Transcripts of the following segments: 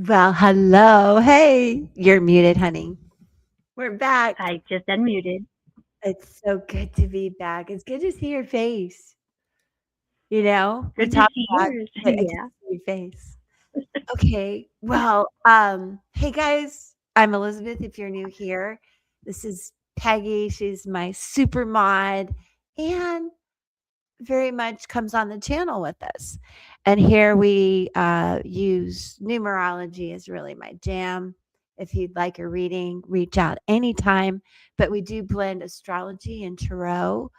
Well, hello. Hey, you're muted, honey. We're back. I just unmuted. It's so good to be back. It's good to see your face. You know, we Good to talk see about, yours. but I can Yeah. see your face. Okay. Well, hey guys, I'm Elizabeth. If you're new here, this is Peggy. She's my super mod and very much comes on the channel with us. And here we use numerology is really my jam. If you'd like a reading, reach out anytime. But we do blend astrology and tarot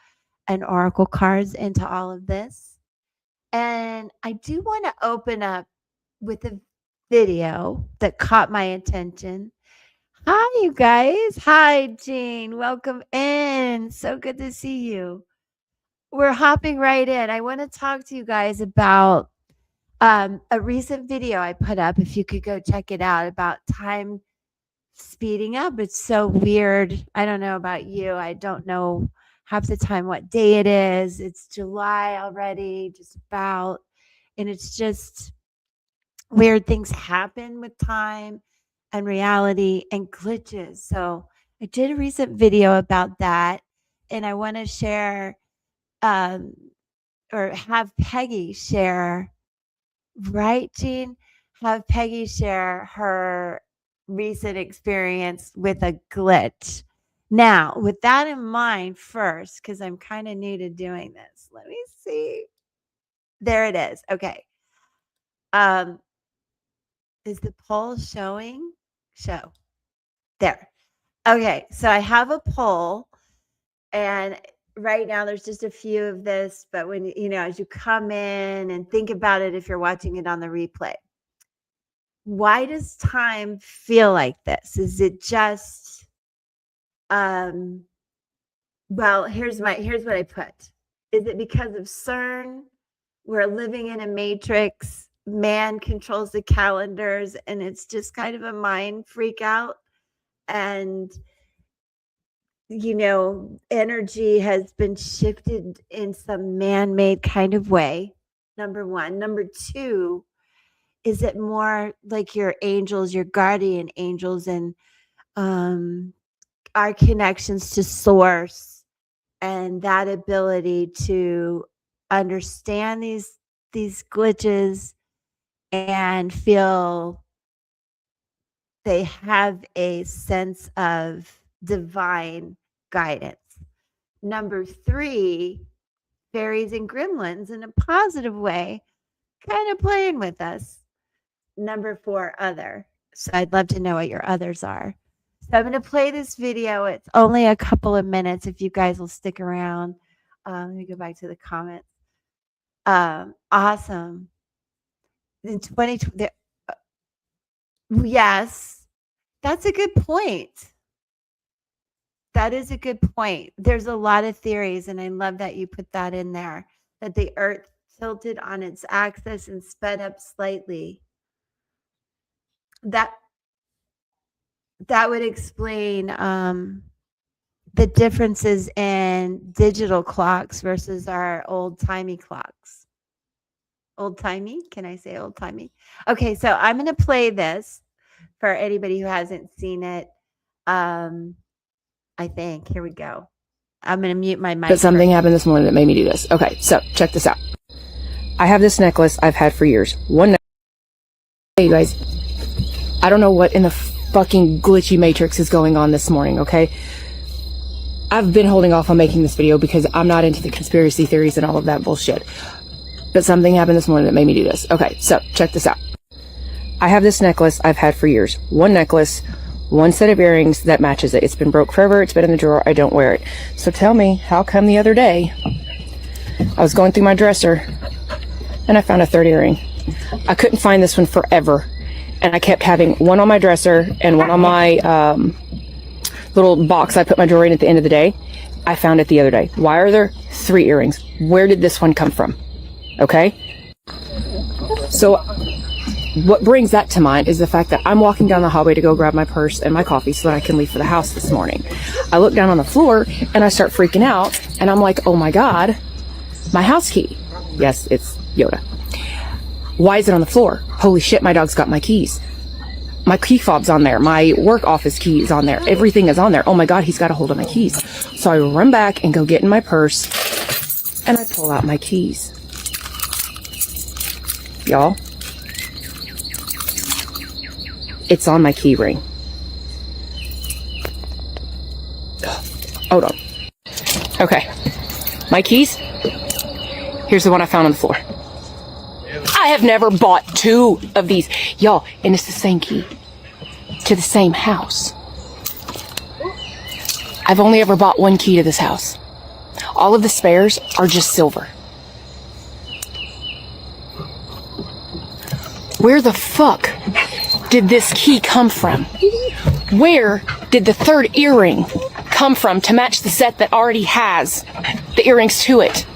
and oracle cards into all of this. And I do want to open up with a video that caught my attention. Hi, you guys. Hi, Jean. Welcome in. So good to see you. We're hopping right in. I want to talk to you guys about a recent video I put up. If you could go check it out about time speeding up. It's so weird. I don't know about you. I don't know half the time what day it is. It's July already, just about. And it's just weird things happen with time and reality and glitches. So I did a recent video about that. And I want to share um, or have Peggy share, right, Jean? Have Peggy share her recent experience with a glitch. Now, with that in mind, first, because I'm kind of new to doing this, let me see. There it is. Okay. Um, is the poll showing? Show. There. Okay. So I have a poll, and right now there's just a few of this, but when as you come in and think about it, if you're watching it on the replay, why does time feel like this? Is it just well, here's what I put. Is it because of CERN? We're living in a matrix, man controls the calendars, and it's just kind of a mind freak out, and energy has been shifted in some man-made kind of way. Number one. Number two, is it more like your angels, your guardian angels, and our connections to source and that ability to understand these glitches and feel they have a sense of divine guidance. Number three, fairies and gremlins in a positive way, kind of playing with us. Number four, other. So I'd love to know what your others are. So I'm going to play this video. It's only a couple of minutes if you guys will stick around. Let me go back to the comments. Awesome. In 2020, yes, that's a good point. That is a good point. There's a lot of theories, and I love that you put that in there, that the Earth tilted on its axis and sped up slightly. That would explain the differences in digital clocks versus our old-timey clocks. Old-timey? Can I say old-timey? Okay, so I'm going to play this for anybody who hasn't seen it. I think. Here we go. I'm going to mute my mic. But something happened this morning that made me do this. Okay, so check this out. I have this necklace I've had for years. Hey, you guys. I don't know what in the fucking glitchy matrix is going on this morning, okay? I've been holding off on making this video because I'm not into the conspiracy theories and all of that bullshit. But something happened this morning that made me do this. Okay, so check this out. I have this necklace I've had for years. One necklace, one set of earrings that matches it. It's been broke forever. It's been in the drawer. I don't wear it. So tell me, how come the other day I was going through my dresser and I found a third earring? I couldn't find this one forever. And I kept having one on my dresser and one on my little box I put my jewelry in at the end of the day. I found it the other day. Why are there 3 earrings? Where did this one come from? Okay? So what brings that to mind is the fact that I'm walking down the hallway to go grab my purse and my coffee so that I can leave for the house this morning. I look down on the floor and I start freaking out and I'm like, oh my God, my house key. Yes, it's Yoda. Why is it on the floor? Holy shit, my dog's got my keys. My key fob's on there. My work office key is on there. Everything is on there. Oh my God, he's got a hold of my keys. So I run back and go get in my purse and I pull out my keys. Y'all, it's on my key ring. Hold on. Okay. My keys. Here's the one I found on the floor. I have never bought two of these. Y'all, and it's the same key to the same house. I've only ever bought one key to this house. All of the spares are just silver. Where the fuck did this key come from? Where did the third earring come from to match the set that already has the earrings to it?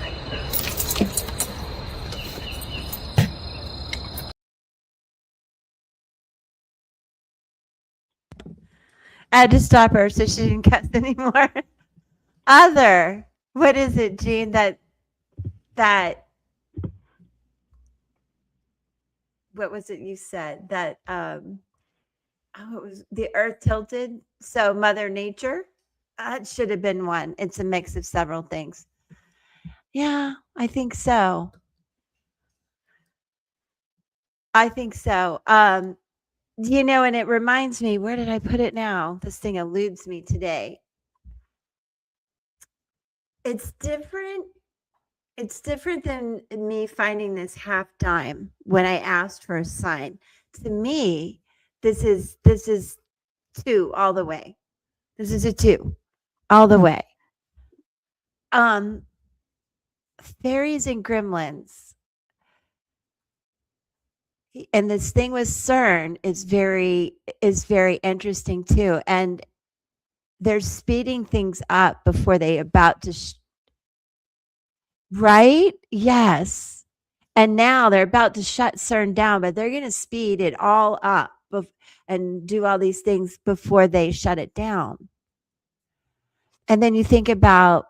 I had to stop her so she didn't cuss anymore. What is it, Jean? That what was it you said? That it was the earth tilted. So Mother Nature. That should have been one. It's a mix of several things. Yeah, I think so. I think so. And it reminds me, where did I put it now? This thing eludes me today. It's different. It's different than me finding this half dime when I asked for a sign. To me, this is 2 all the way. This is a 2 all the way. Fairies and gremlins. And this thing with CERN is very interesting too. And they're speeding things up before they about to right? Yes. And now they're about to shut CERN down, but they're going to speed it all up and do all these things before they shut it down. And then you think about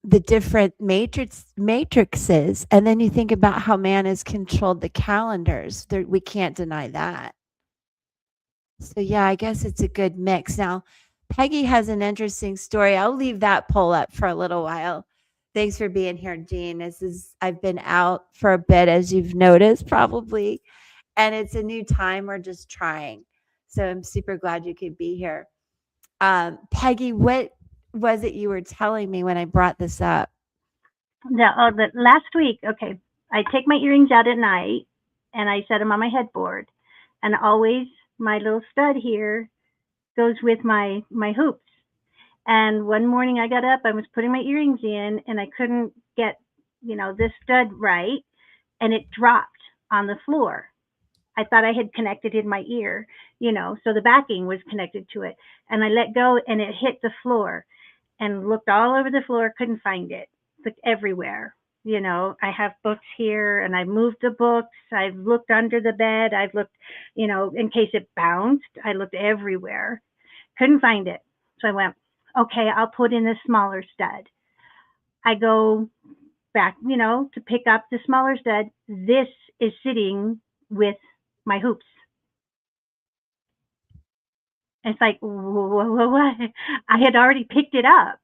the different matrices, and then you think about how man has controlled the calendars. We can't deny that. So yeah, I guess it's a good mix. Now, Peggy has an interesting story. I'll leave that poll up for a little while. Thanks for being here, Jean. I've been out for a bit, as you've noticed, probably, and it's a new time. We're just trying. So I'm super glad you could be here. Peggy, what was it you were telling me when I brought this up? The last week, okay, I take my earrings out at night and I set them on my headboard, and always my little stud here goes with my hoops. And one morning I got up, I was putting my earrings in, and I couldn't get, this stud right, and it dropped on the floor. I thought I had connected in my ear, so the backing was connected to it. And I let go, and it hit the floor, and looked all over the floor, couldn't find it. Looked everywhere. I have books here, and I moved the books. I've looked under the bed. I've looked, in case it bounced. I looked everywhere. Couldn't find it. So I went, okay, I'll put in a smaller stud. I go back, to pick up the smaller stud. This is sitting with my hoops. It's like, what? I had already picked it up.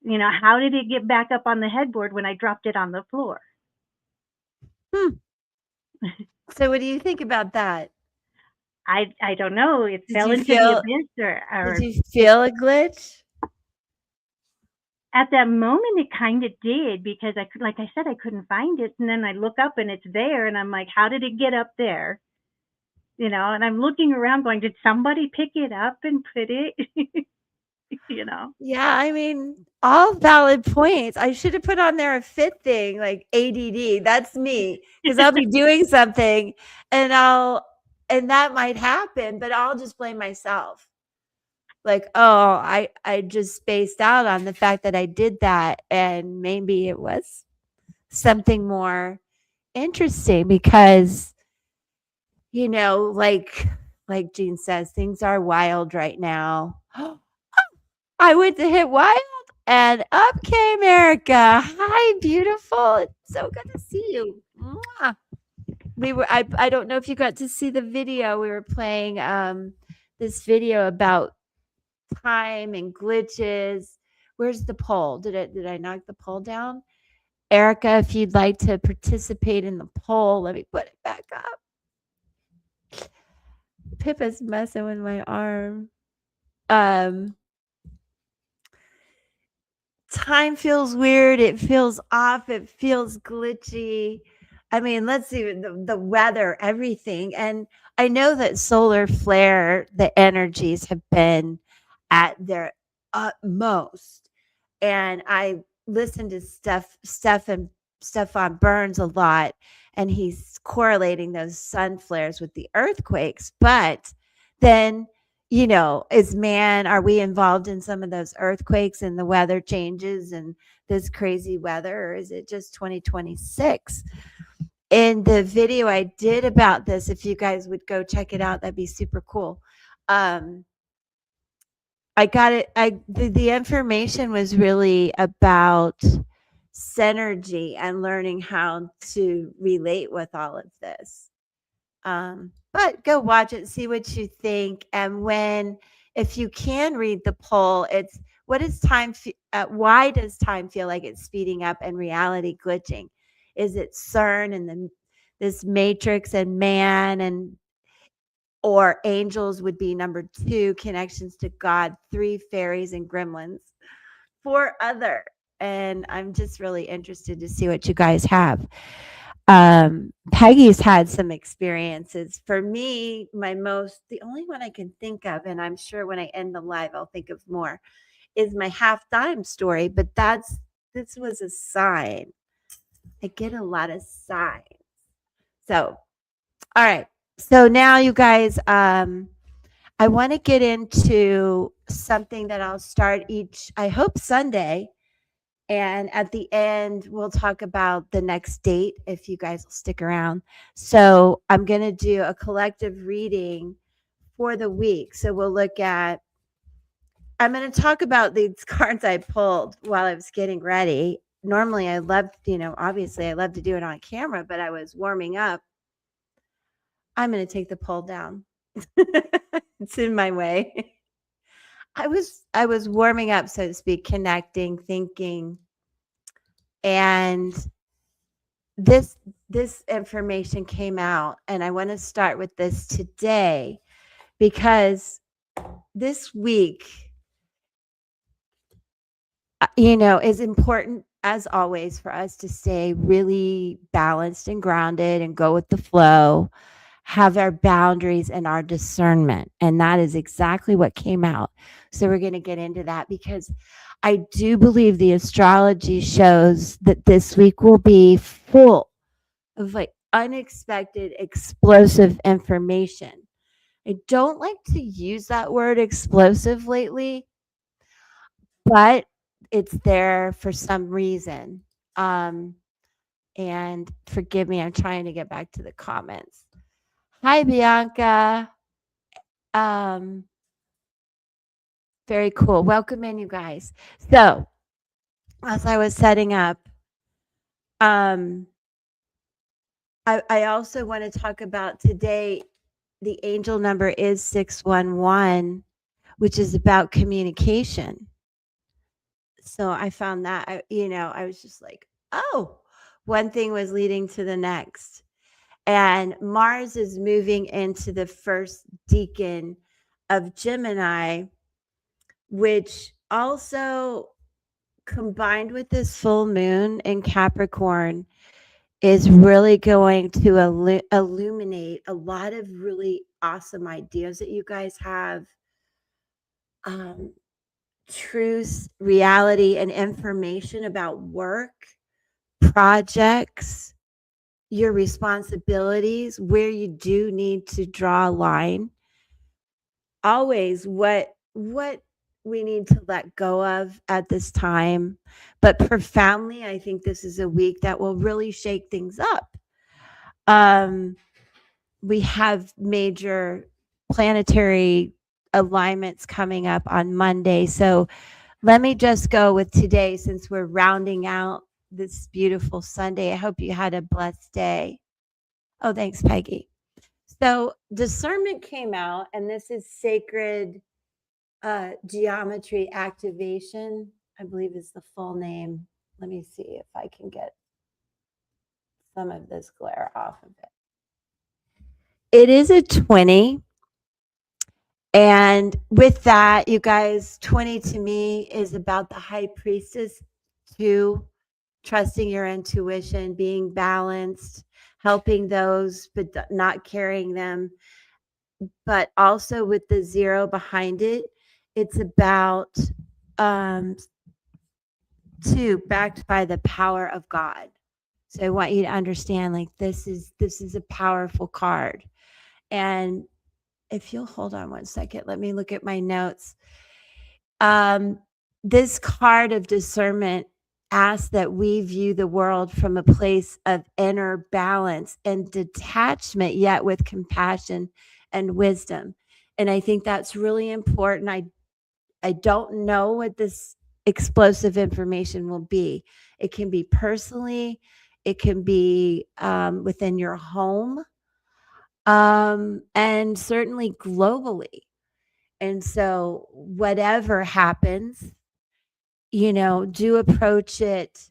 How did it get back up on the headboard when I dropped it on the floor? So what do you think about that? I don't know. It fell into the abyss. Or did you feel a glitch? At that moment, it kind of did, because like I said, I couldn't find it. And then I look up and it's there, and I'm like, how did it get up there? And I'm looking around going, did somebody pick it up and put it? Yeah, I mean, all valid points. I should have put on there a fit thing, like ADD. That's me, because I'll be doing something and that might happen, but I'll just blame myself. Like, oh, I just spaced out on the fact that I did that, and maybe it was something more interesting, because like Jean says, things are wild right now. I went to hit wild, and up came Erica. Hi, beautiful. It's so good to see you. Mwah. I don't know if you got to see the video. We were playing this video about time and glitches. Where's the poll? Did I knock the poll down? Erica, if you'd like to participate in the poll, let me put it back up. Pippa's messing with my arm. Time feels weird. It feels off. It feels glitchy. I mean, let's see the weather, everything. And I know that solar flare, the energies have been at their utmost. And I listen to Stefan Burns a lot, and he's correlating those sun flares with the earthquakes. But then, are we involved in some of those earthquakes and the weather changes and this crazy weather, or is it just 2026? In the video I did about this, if you guys would go check it out, that'd be super cool. I got it. The information was really about synergy and learning how to relate with all of this. But go watch it, see what you think. And if you can read the poll, it's what is time? Why does time feel like it's speeding up and reality glitching? Is it CERN and this matrix and man, or angels would be number 2, connections to God, 3, fairies and gremlins, 4, other. And I'm just really interested to see what you guys have. Peggy's had some experiences. For me, the only one I can think of, and I'm sure when I end the live, I'll think of more, is my half dime story. But this was a sign. I get a lot of signs. So, all right. So now you guys, I want to get into something that I'll start I hope Sunday. And at the end, we'll talk about the next date if you guys will stick around. So I'm going to do a collective reading for the week. So I'm going to talk about these cards I pulled while I was getting ready. Normally I love, obviously I love to do it on camera, but I was warming up. I'm going to take the poll down. It's in my way. I was warming up, so to speak, connecting, thinking, and this information came out, and I want to start with this today because this week, is important as always for us to stay really balanced and grounded and go with the flow, have our boundaries and our discernment. And that is exactly what came out. So we're going to get into that because I do believe the astrology shows that this week will be full of unexpected, explosive information. I don't like to use that word explosive lately, but it's there for some reason. And forgive me, I'm trying to get back to the comments. Hi, Bianca. Very cool. Welcome in, you guys. So, as I was setting up, I also want to talk about today. The angel number is 611, which is about communication. So I found that, I was just like, oh, one thing was leading to the next. And Mars is moving into the first decan of Gemini, which also combined with this full moon in Capricorn is really going to illuminate a lot of really awesome ideas that you guys have. Truth, reality, and information about work, projects, your responsibilities, where you do need to draw a line. Always what we need to let go of at this time. But profoundly, I think this is a week that will really shake things up. We have major planetary alignments coming up on Monday. So let me just go with today since we're rounding out this beautiful Sunday. I hope you had a blessed day. Oh, thanks, Peggy. So discernment came out, and this is sacred geometry activation, I believe is the full name. Let me see if I can get some of this glare off of it. It is a 20. And with that, you guys, 20 to me is about the high priestess, 2, trusting your intuition, being balanced, helping those, but not carrying them. But also with the 0 behind it, it's about 2, backed by the power of God. So I want you to understand, like, this is a powerful card. And if you'll hold on one second, let me look at my notes. This card of discernment asks that we view the world from a place of inner balance and detachment, yet with compassion and wisdom. And I think that's really important. I don't know what this explosive information will be. It can be personally, it can be within your home, and certainly globally. And so, whatever happens, do approach it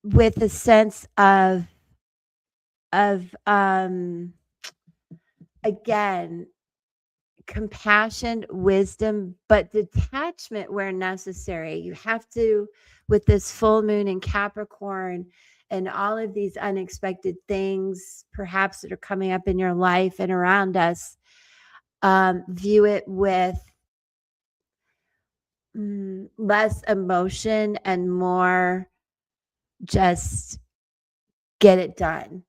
with a sense of again, compassion, wisdom, but detachment where necessary. You have to, with this full moon in Capricorn and all of these unexpected things, perhaps that are coming up in your life and around us, view it with less emotion and more just get it done.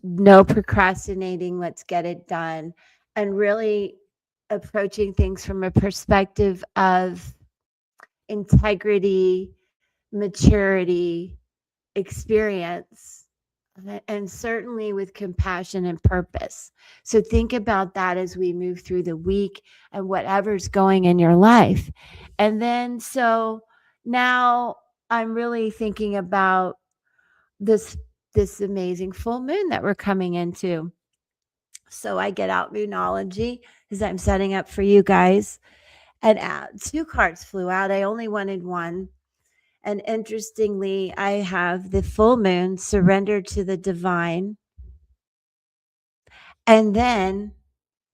No procrastinating, let's get it done. And really approaching things from a perspective of integrity, maturity, experience, and certainly with compassion and purpose. So think about that as we move through the week and whatever's going in your life. And then, so now I'm really thinking about this amazing full moon that we're coming into. So I get out numerology as I'm setting up for you guys. And 2 cards flew out. I only wanted 1. And interestingly, I have the full moon, surrender to the divine, and then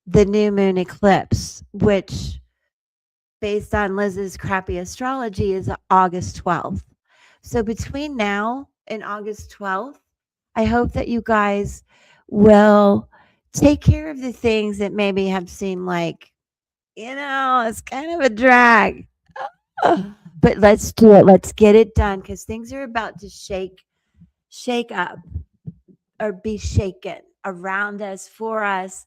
the new moon eclipse, which, based on Liz's crappy astrology, is August 12th. So between now and August 12th, I hope that you guys will take care of the things that maybe have seemed like, it's kind of a drag. But let's do it. Let's get it done, because things are about to shake up or be shaken around us, for us.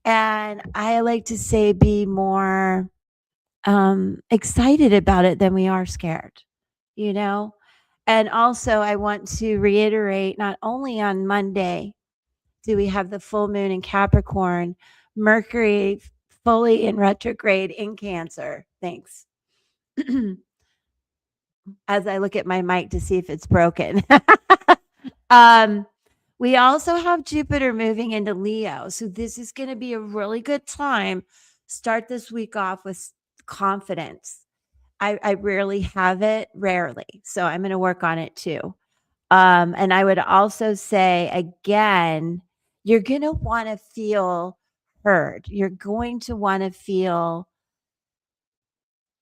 And I like to say be more excited about it than we are scared, you know? And also, I want to reiterate, not only on Monday do we have the full moon in Capricorn, Mercury fully in retrograde in Cancer. Thanks. As I look at my mic to see if it's broken. We also have Jupiter moving into Leo. So this is going to be a really good time. Start this week off with confidence. I rarely have it, rarely. So I'm going to work on it too. And I would also say, again, you're going to want to feel heard. You're going to want to feel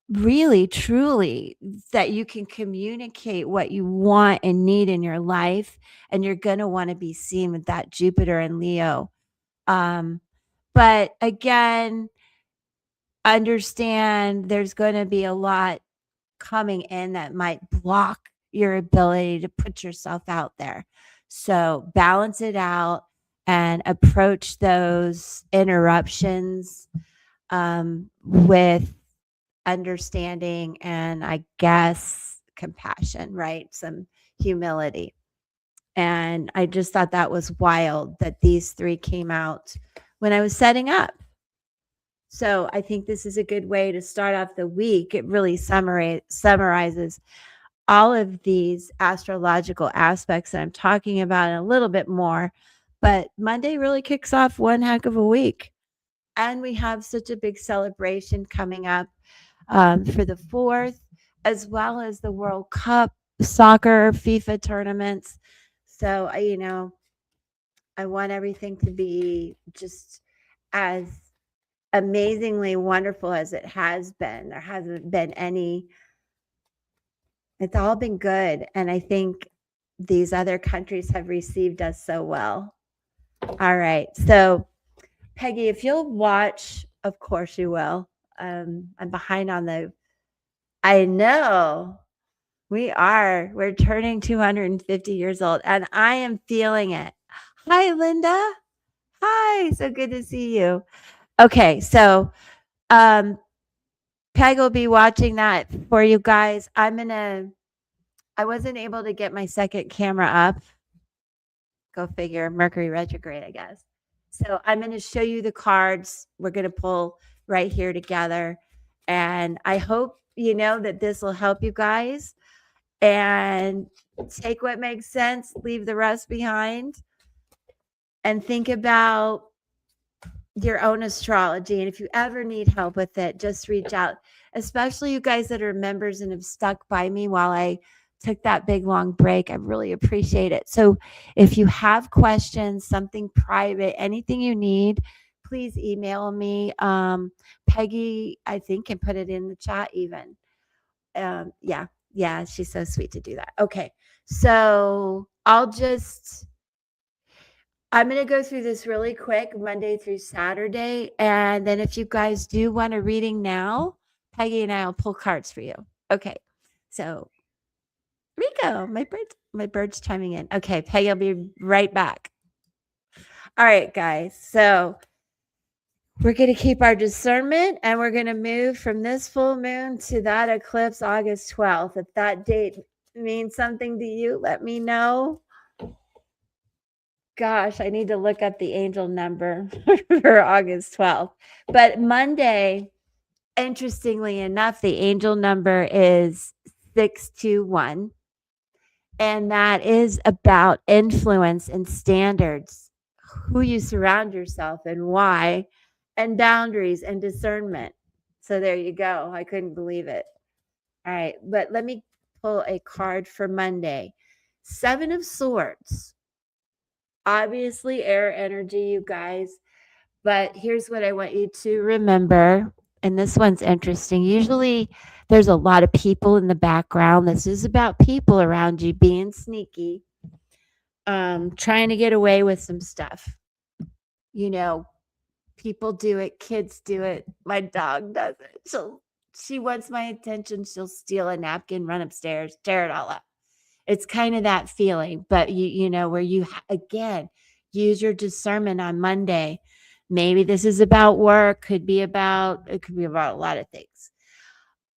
really, truly, that you can communicate what you want and need in your life. And you're going to want to be seen with that Jupiter and Leo. But again, understand there's going to be a lot coming in that might block your ability to put yourself out there. So balance it out and approach those interruptions with understanding and, I guess, compassion, right? Some humility. And I just thought that was wild that these 3 came out when I was setting up. So I think this is a good way to start off the week. It really summarizes all of these astrological aspects that I'm talking about and a little bit more. but Monday really kicks off one heck of a week. And we have such a big celebration coming up for the 4th, as well as the World Cup, soccer, FIFA tournaments. So, I want everything to be just as amazingly wonderful as it has been. There hasn't been any, it's all been good. And I think these other countries have received us so well. All right. So, Peggy, if you'll watch, of course you will. I'm behind on I know we are. We're turning 250 years old, and I am feeling it. Hi, Linda. Hi. So good to see you. Okay. So, um, Peg will be watching that for you guys. I wasn't able to get my second camera up. Go figure. Mercury retrograde, I guess. So I'm going to show you the cards. We're going to pull right here together. And I hope you know that this will help you guys and take what makes sense, leave the rest behind, and think about your own astrology. And if you ever need help with it, just reach out, especially you guys that are members and have stuck by me while I took that big long break. I really appreciate it. So if you have questions, something private, anything you need, please email me. Peggy, I think, can put it in the chat even. Yeah, she's so sweet to do that. Okay. So I'm going to go through this really quick, Monday through Saturday. And then if you guys do want a reading now, Peggy and I will pull cards for you. Okay. So Rico, my bird's chiming in. Okay, Peggy, I'll be right back. All right, guys. So we're going to keep our discernment and we're going to move from this full moon to that eclipse August 12th. If that date means something to you, let me know. Gosh, I need to look up the angel number for August 12th. But Monday, interestingly enough, the angel number is 621. And that is about influence and standards, who you surround yourself and why, and boundaries and discernment. So there you go. I couldn't believe it. All right. But let me pull a card for Monday. 7 of Swords. Obviously, air energy, you guys. But here's what I want you to remember. And this one's interesting. Usually, there's a lot of people in the background. This is about people around you being sneaky, trying to get away with some stuff. People do it, kids do it. My dog does it. She wants my attention. She'll steal a napkin, run upstairs, tear it all up. It's kind of that feeling, but where you again use your discernment on Monday. Maybe this is about work, it could be about a lot of things.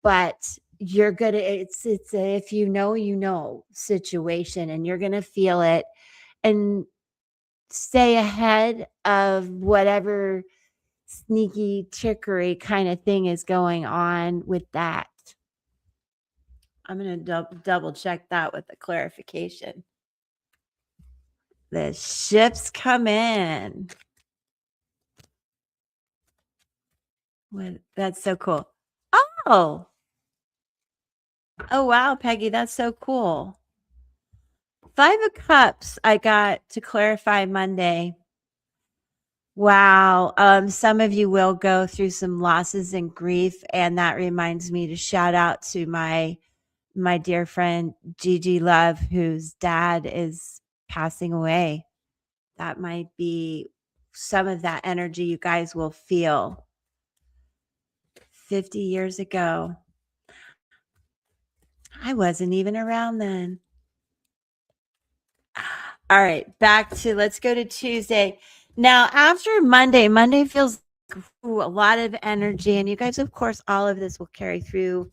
But you're gonna it's a if you know situation, and you're gonna feel it and stay ahead of whatever sneaky trickery kind of thing is going on with that. I'm going to double check that with a clarification. The ships come in. That's so cool. Oh, wow, Peggy, that's so cool. 5 of Cups I got to clarify Monday. Wow. Some of you will go through some losses and grief, and that reminds me to shout out to my dear friend Gigi Love, whose dad is passing away. That might be some of that energy you guys will feel. 50 years ago. I wasn't even around then. All right, let's go to Tuesday. Now, after Monday feels a lot of energy, and you guys, of course, all of this will carry through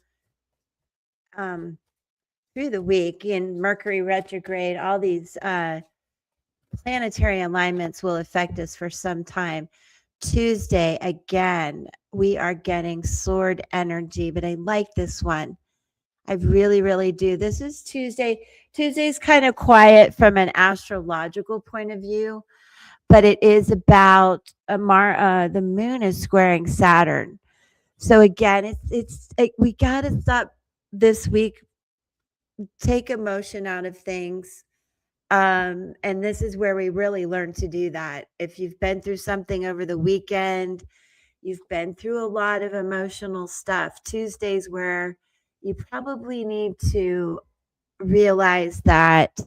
the week. In Mercury retrograde, all these planetary alignments will affect us for some time. Tuesday, again, we are getting sword energy, but I like this one. I really, really do. This is Tuesday. Tuesday's kind of quiet from an astrological point of view, but it is about the moon is squaring Saturn. So again, we got to stop this week, take emotion out of things. And this is where we really learn to do that. If you've been through something over the weekend, you've been through a lot of emotional stuff. Tuesdays where you probably need to realize that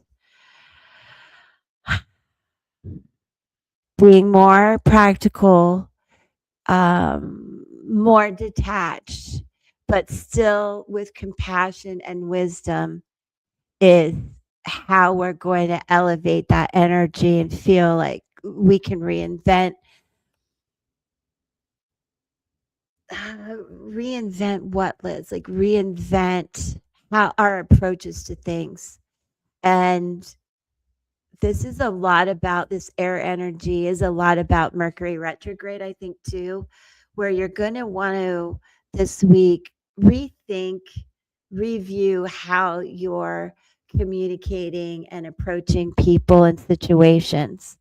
being more practical, more detached, but still with compassion and wisdom is how we're going to elevate that energy and feel like we can reinvent what, Liz? Like reinvent how our approaches to things. And this is a lot about this air energy, is a lot about Mercury retrograde, I think, too, where you're going to want to this week rethink, review how you're communicating and approaching people and situations.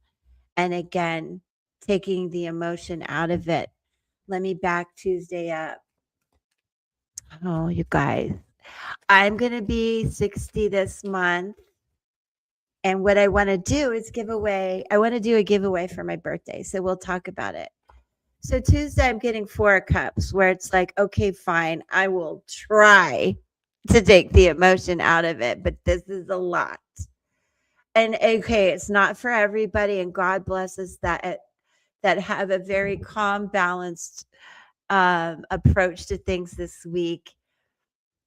And again, taking the emotion out of it. Let me back Tuesday up. Oh, you guys, I'm going to be 60 this month. And what I want to do is I want to do a giveaway for my birthday. So we'll talk about it. So Tuesday, I'm getting 4 cups where it's like, okay, fine. I will try to take the emotion out of it, but this is a lot. And okay, it's not for everybody. And God blesses that have a very calm, balanced approach to things this week.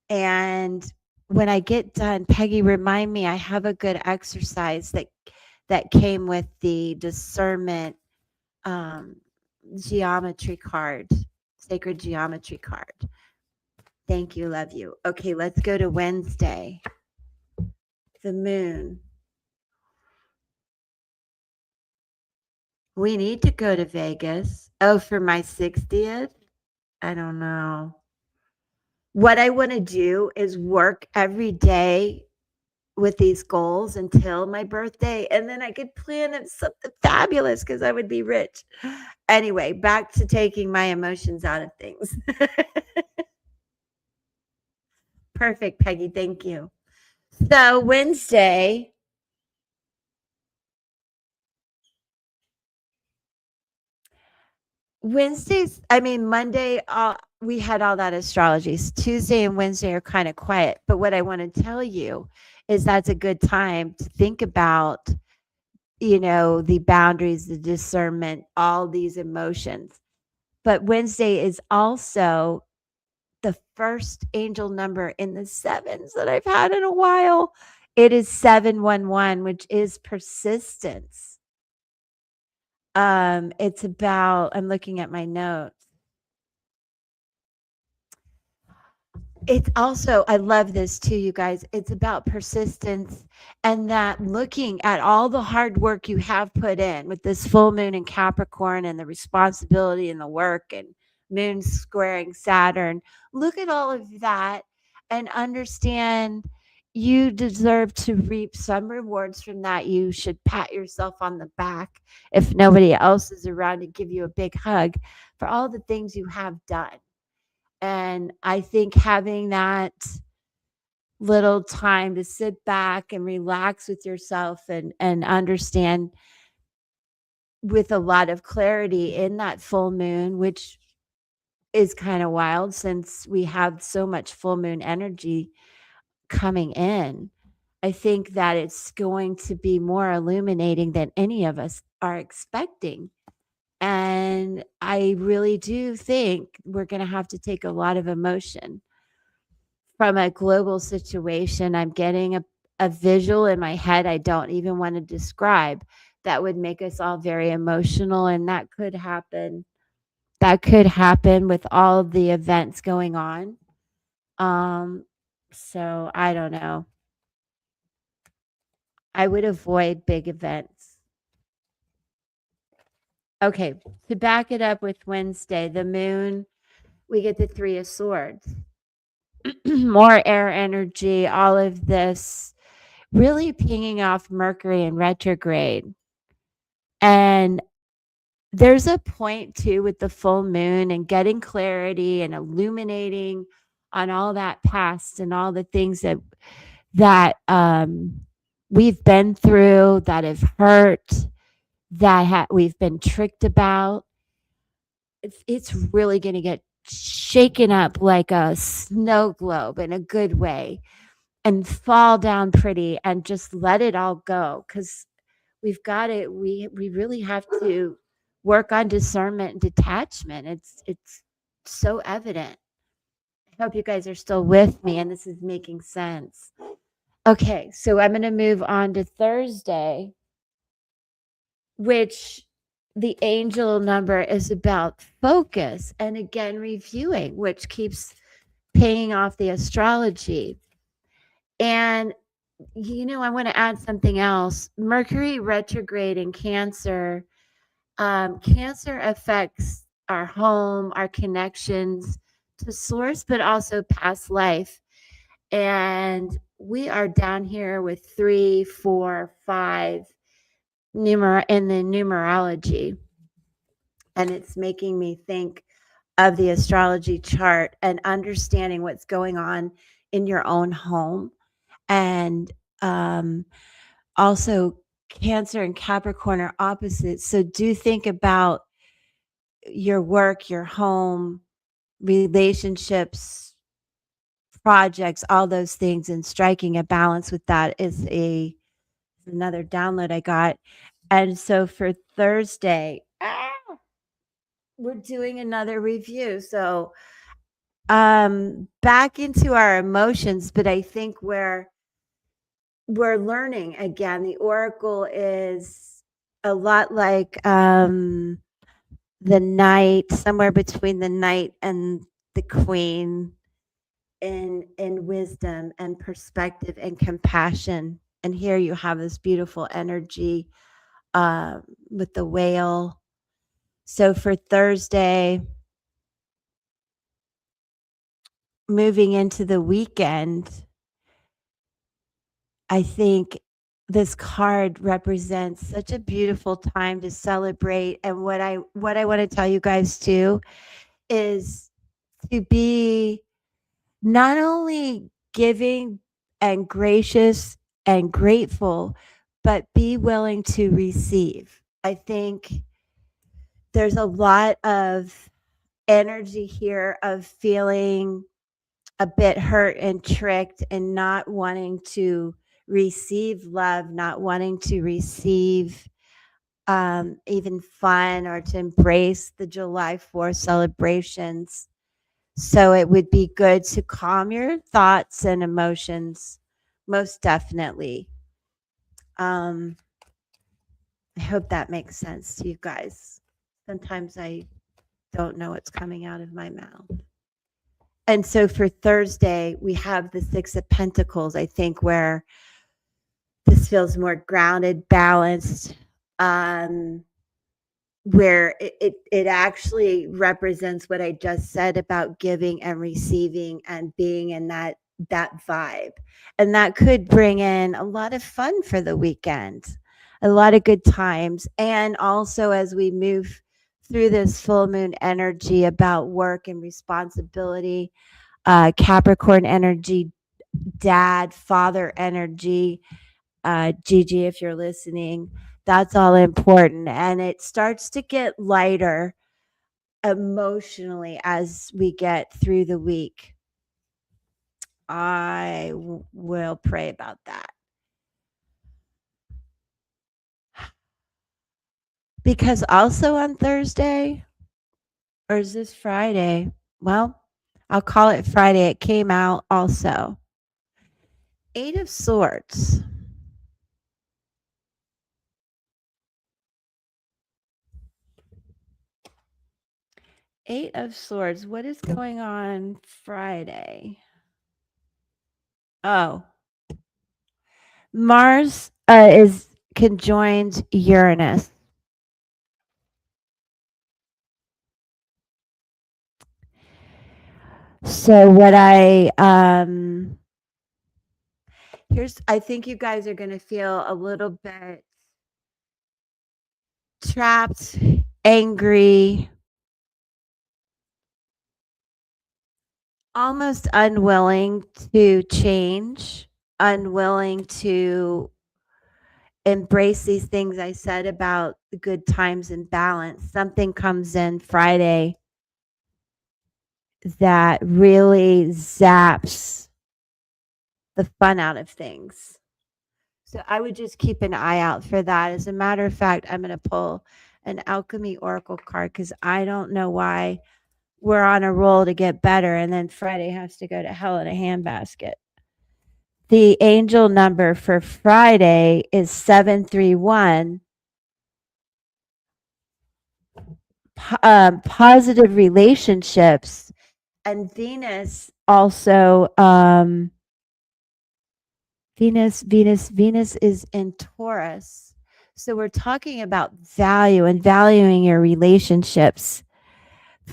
And when I get done, Peggy, remind me I have a good exercise that came with the discernment um, geometry card, sacred geometry card. Thank you, love you. Okay, let's go to Wednesday. The moon. We need to go to Vegas. Oh, for my 60th? I don't know. What I want to do is work every day with these goals until my birthday, and then I could plan something fabulous because I would be rich. Anyway, back to taking my emotions out of things. Perfect, Peggy. Thank you. So Monday, we had all that astrology. Tuesday and Wednesday are kind of quiet. But what I want to tell you is that's a good time to think about, the boundaries, the discernment, all these emotions. But Wednesday is also the first angel number in the sevens that I've had in a while. It is 711, which is persistence. It's about, I'm looking at my notes. It's also, I love this too, you guys. It's about persistence and that looking at all the hard work you have put in with this full moon in Capricorn and the responsibility and the work and moon squaring Saturn. Look at all of that and understand you deserve to reap some rewards from that. You should pat yourself on the back if nobody else is around to give you a big hug for all the things you have done. And I think having that little time to sit back and relax with yourself and understand with a lot of clarity in that full moon, which is kind of wild since we have so much full moon energy coming in. I think that it's going to be more illuminating than any of us are expecting. And I really do think we're going to have to take a lot of emotion from a global situation. I'm getting a visual in my head I don't even want to describe that would make us all very emotional. And that could happen. That could happen with all the events going on. So I don't know. I would avoid big events. Okay, to back it up with Wednesday, the moon, we get the 3 of swords. More air energy, all of this really pinging off Mercury in retrograde. And there's a point too with the full moon and getting clarity and illuminating on all that past and all the things that we've been through, that have hurt, we've been tricked about. It's really going to get shaken up like a snow globe in a good way and fall down pretty and just let it all go, because we've got it. We really have to work on discernment and detachment. It's so evident. I hope you guys are still with me and this is making sense. Okay, so I'm going to move on to Thursday, which the angel number is about focus and again reviewing, which keeps paying off the astrology. And I want to add something else. Mercury retrograde in Cancer. Cancer affects our home, our connections to source, but also past life. And we are down here with 3, 4, 5 in the numerology. And it's making me think of the astrology chart and understanding what's going on in your own home. And also, Cancer and Capricorn are opposites. So do think about your work, your home, relationships, projects, all those things, and striking a balance with that is another download I got. And so for Thursday, we're doing another review. So back into our emotions, but I think we're learning again. The oracle is a lot like the knight, somewhere between the knight and the queen, in wisdom and perspective and compassion. And here you have this beautiful energy with the whale. So for Thursday, moving into the weekend, I think this card represents such a beautiful time to celebrate. And what I want to tell you guys too is to be not only giving and gracious and grateful, but be willing to receive. I think there's a lot of energy here of feeling a bit hurt and tricked and not wanting to receive love, not wanting to receive even fun or to embrace the July 4th celebrations. So it would be good to calm your thoughts and emotions, most definitely. I hope that makes sense to you guys. Sometimes I don't know what's coming out of my mouth. And so for Thursday, we have the Six of Pentacles, I think, where this feels more grounded, balanced, where it actually represents what I just said about giving and receiving and being in that vibe. And that could bring in a lot of fun for the weekend, a lot of good times. And also as we move through this full moon energy about work and responsibility, Capricorn energy, dad, father energy, Gigi, if you're listening, that's all important. And it starts to get lighter emotionally as we get through the week. I will pray about that. Because also on Thursday, or is this Friday? Well, I'll call it Friday. It came out also. 8 of Swords. Eight of Swords. What is going on Friday? Oh, Mars is conjoined Uranus. So what I think you guys are going to feel a little bit trapped, angry, almost unwilling to change, unwilling to embrace these things I said about the good times and balance. Something comes in Friday that really zaps the fun out of things. So I would just keep an eye out for that. As a matter of fact, I'm going to pull an alchemy oracle card because I don't know why we're on a roll to get better and then Friday has to go to hell in a handbasket. The angel number for Friday is 731. Positive relationships, and Venus also Venus is in Taurus. So we're talking about value and valuing your relationships.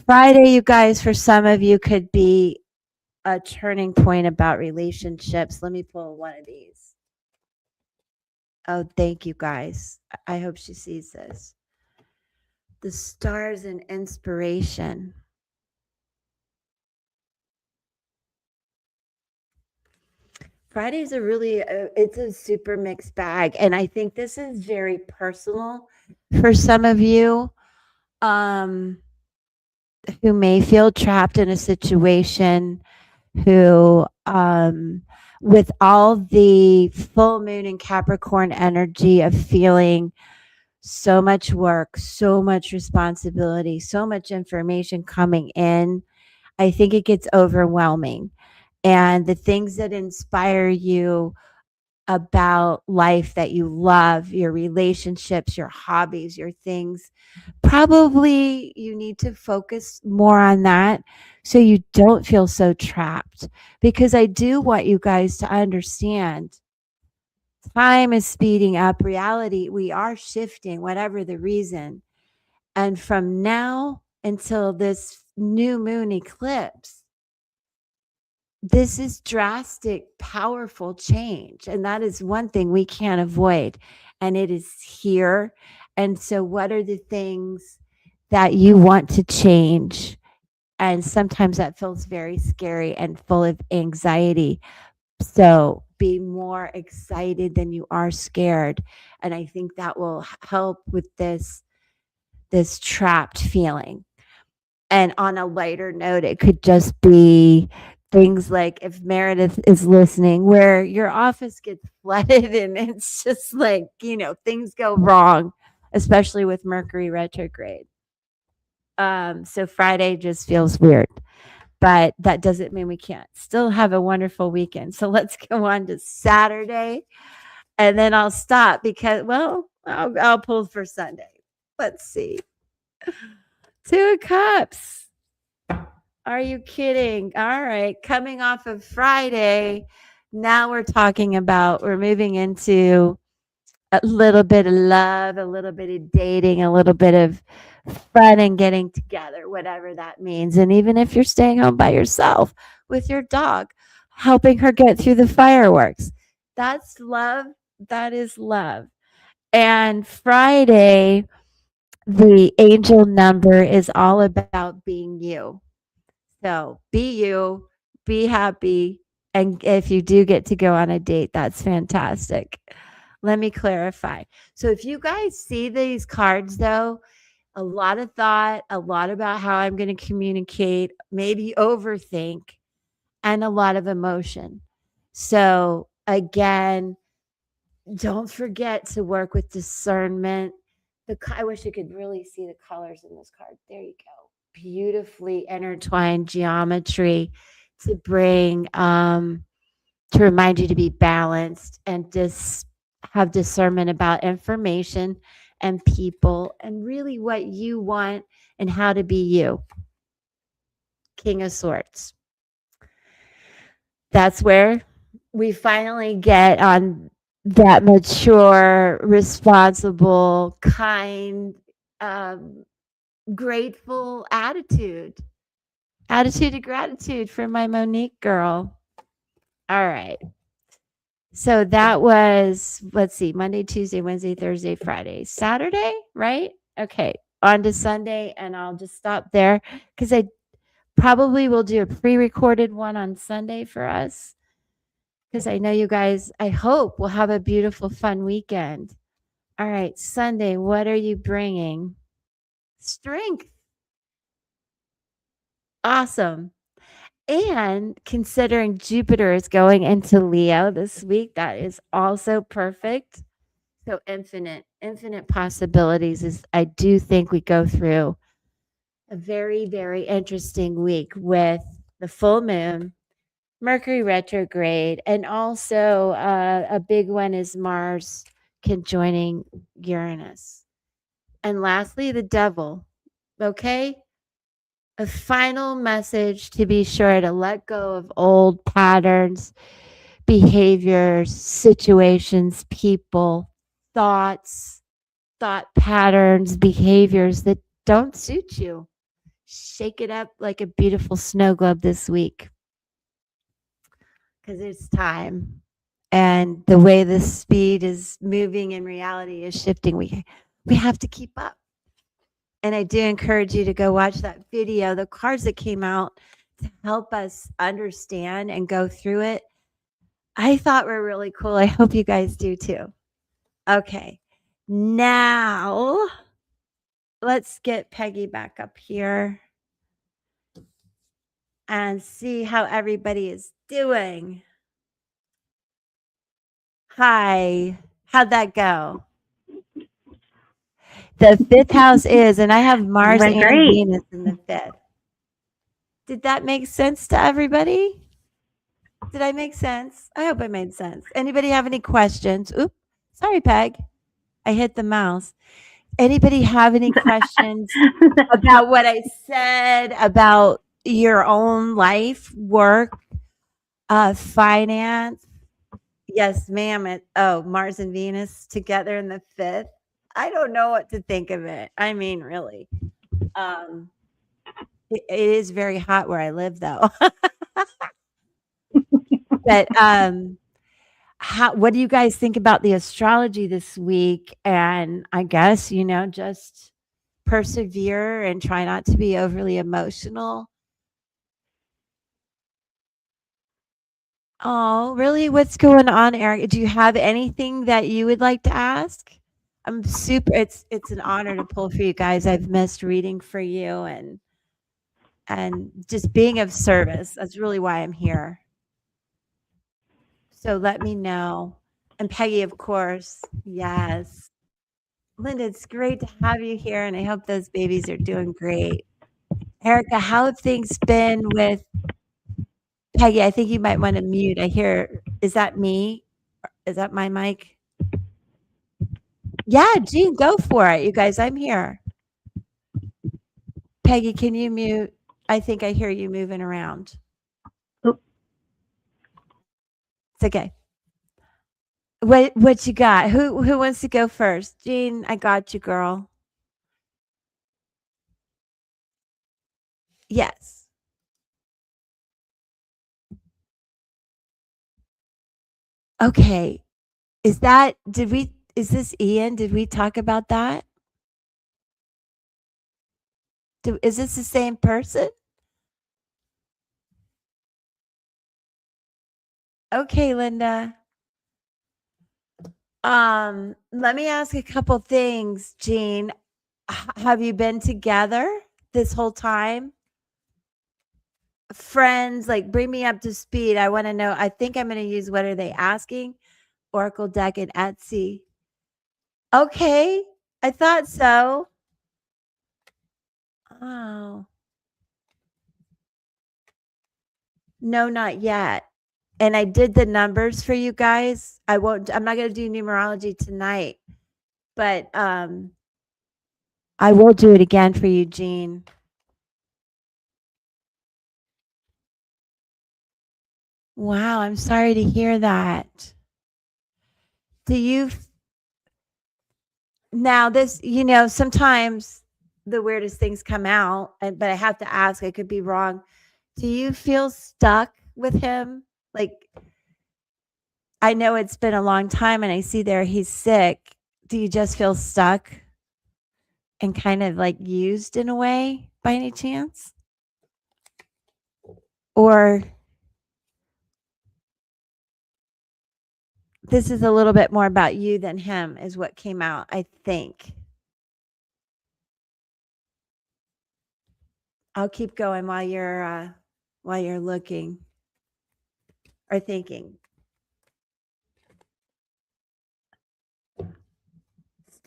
Friday, you guys, for some of you could be a turning point about relationships. Let me pull one of these. Oh, thank you guys. I hope she sees this. The stars and inspiration. Friday's a really it's a super mixed bag, and I think this is very personal for some of you um, who may feel trapped in a situation, who with all the full moon and Capricorn energy of feeling so much work, so much responsibility, so much information coming in, I think it gets overwhelming. And the things that inspire you about life that you love, your relationships, your hobbies, your things, probably you need to focus more on that so you don't feel so trapped. Because I do want you guys to understand time is speeding up, reality, we are shifting, whatever the reason. And from now until this new moon eclipse, this is drastic, powerful change. And that is one thing we can't avoid. And it is here. And so, what are the things that you want to change? And sometimes that feels very scary and full of anxiety. So, be more excited than you are scared. And I think that will help with this trapped feeling. And on a lighter note, it could just be things like if Meredith is listening, where your office gets flooded and it's just like, things go wrong, especially with Mercury retrograde. So Friday just feels weird, but that doesn't mean we can't still have a wonderful weekend. So let's go on to Saturday and then I'll stop because, well, I'll pull for Sunday. Let's see. Two of Cups. Are you kidding? All right. Coming off of Friday, now we're moving into a little bit of love, a little bit of dating, a little bit of fun and getting together, whatever that means. And even if you're staying home by yourself with your dog, helping her get through the fireworks, that's love. That is love. And Friday, the angel number is all about being you. So be you, be happy. And if you do get to go on a date, that's fantastic. Let me clarify. So if you guys see these cards, though, a lot of thought, a lot about how I'm going to communicate, maybe overthink, and a lot of emotion. So again, don't forget to work with discernment. I wish you could really see the colors in this card. There you go. Beautifully intertwined geometry to bring to remind you to be balanced and just have discernment about information and people and really what you want and how to be you. King of Swords. That's where we finally get on that mature, responsible, kind, um, grateful attitude. Attitude of gratitude for my Monique girl. All right. So that was, let's see, Monday, Tuesday, Wednesday, Thursday, Friday, Saturday, right? Okay. On to Sunday, and I'll just stop there because I probably will do a pre-recorded one on Sunday for us because I know you guys, I hope, will have a beautiful, fun weekend. All right, Sunday, what are you bringing? Strength. Awesome. And considering Jupiter is going into Leo this week, that is also perfect. So infinite possibilities is I do think we go through a very, very interesting week with the full moon, Mercury retrograde, and also a big one is Mars conjoining Uranus. And lastly, the devil. Okay. A final message to be sure to let go of old patterns, behaviors, situations, people, thoughts, thought patterns, behaviors that don't suit you. Shake it up like a beautiful snow globe this week because it's time. And the way the speed is moving in reality is shifting. We have to keep up. And I do encourage you to go watch that video, the cards that came out to help us understand and go through it. I thought were really cool. I hope you guys do too. Okay. Now, let's get Peggy back up here and see how everybody is doing. Hi. How'd that go? The fifth house is, and I have Mars Went and great. Venus in the fifth. Did that make sense to everybody? Did I make sense? I hope I made sense. Anybody have any questions? Oop, sorry, Peg. I hit the mouse. Anybody have any questions about what I said about your own life, work, finance? Yes, ma'am. Mars and Venus together in the fifth. I don't know what to think of it. I mean, really. It is very hot where I live, though. But what do you guys think about the astrology this week? And I guess, just persevere and try not to be overly emotional. Oh, really? What's going on, Eric? Do you have anything that you would like to ask? I'm super it's an honor to pull for you guys. I've missed reading for you and just being of service. That's really why I'm here. So let me know. And Peggy, of course. Yes. Linda, it's great to have you here, and I hope those babies are doing great. Erica, how have things been with Peggy? I think you might want to mute. Is that me? Is that my mic? Yeah, Jean, go for it. You guys, I'm here. Peggy, can you mute? I think I hear you moving around. Oop. It's okay. What you got? Who wants to go first? Jean, I got you, girl. Yes. Okay. Is this Ian? Did we talk about that? Is this the same person? Okay, Linda. Let me ask a couple things, Jean. Have you been together this whole time? Friends, like bring me up to speed. I want to know. I think I'm going to use what are they asking? Oracle deck and Etsy. Okay. I thought so. Oh. No, not yet. And I did the numbers for you guys. I'm not going to do numerology tonight, but I will do it again for you, Jean. Wow, I'm sorry to hear that. Do you now this, sometimes the weirdest things come out, but I have to ask, I could be wrong. Do you feel stuck with him? Like I know it's been a long time and I see there he's sick. Do you just feel stuck and kind of like used in a way by any chance? Or this is a little bit more about you than him is what came out, I think. I'll keep going while you're looking or thinking.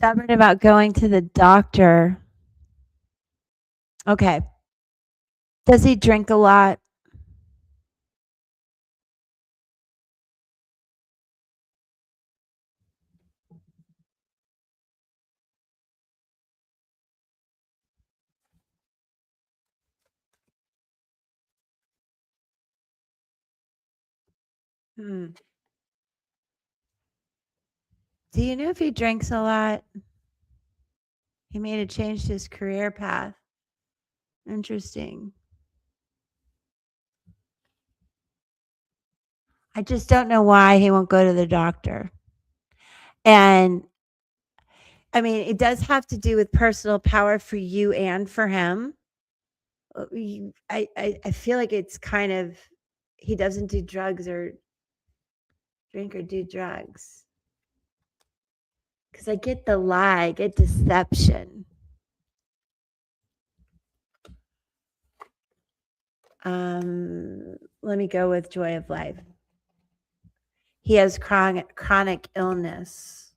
Stubborn about going to the doctor. Okay. Does he drink a lot? Hmm. Do you know if he drinks a lot? He may have changed his career path. Interesting. I just don't know why he won't go to the doctor. And I mean, it does have to do with personal power for you and for him. I feel like it's kind of he doesn't do drugs or drink or do drugs. Because I get the lie, I get deception. Let me go with joy of life. He has chronic illness.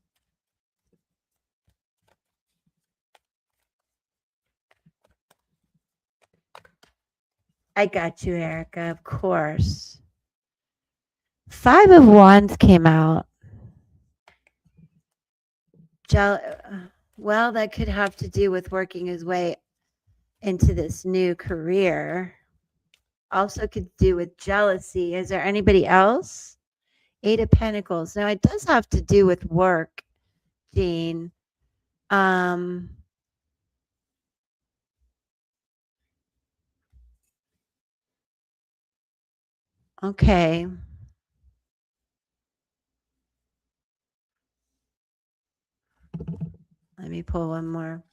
I got you, Erica, of course. 5 of Wands came out. Well, that could have to do with working his way into this new career. Also could do with jealousy. Is there anybody else? 8 of Pentacles. Now, it does have to do with work, Jean. Okay. Let me pull one more.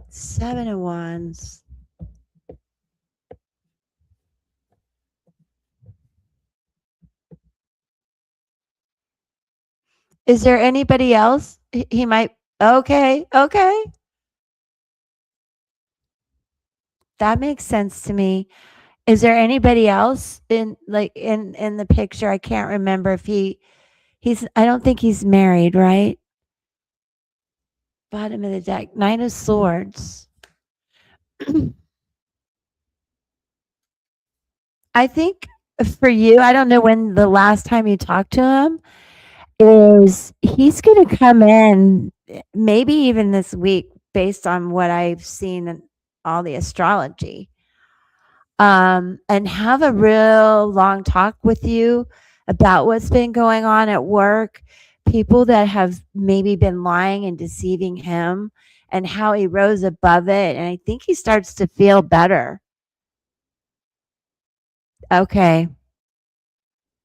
Seven of Wands. Is there anybody else? He might. Okay. That makes sense to me. Is there anybody else in the picture? I can't remember if he's I don't think he's married, right? Bottom of the deck, 9 of Swords. I think for you, I don't know when the last time you talked to him is he's going to come in maybe even this week based on what I've seen in all the astrology. And have a real long talk with you about what's been going on at work, people that have maybe been lying and deceiving him, and how he rose above it. And I think he starts to feel better. Okay.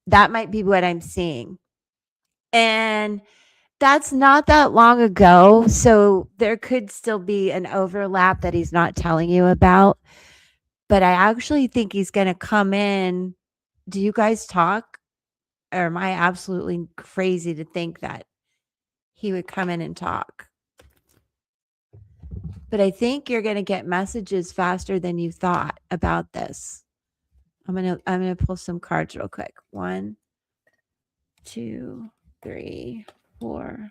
That might be what I'm seeing. And that's not that long ago. So there could still be an overlap that he's not telling you about. But I actually think he's going to come in. Do you guys talk? Or am I absolutely crazy to think that he would come in and talk? But I think you're going to get messages faster than you thought about this. I'm going to pull some cards real quick. 1, 2, 3, 4,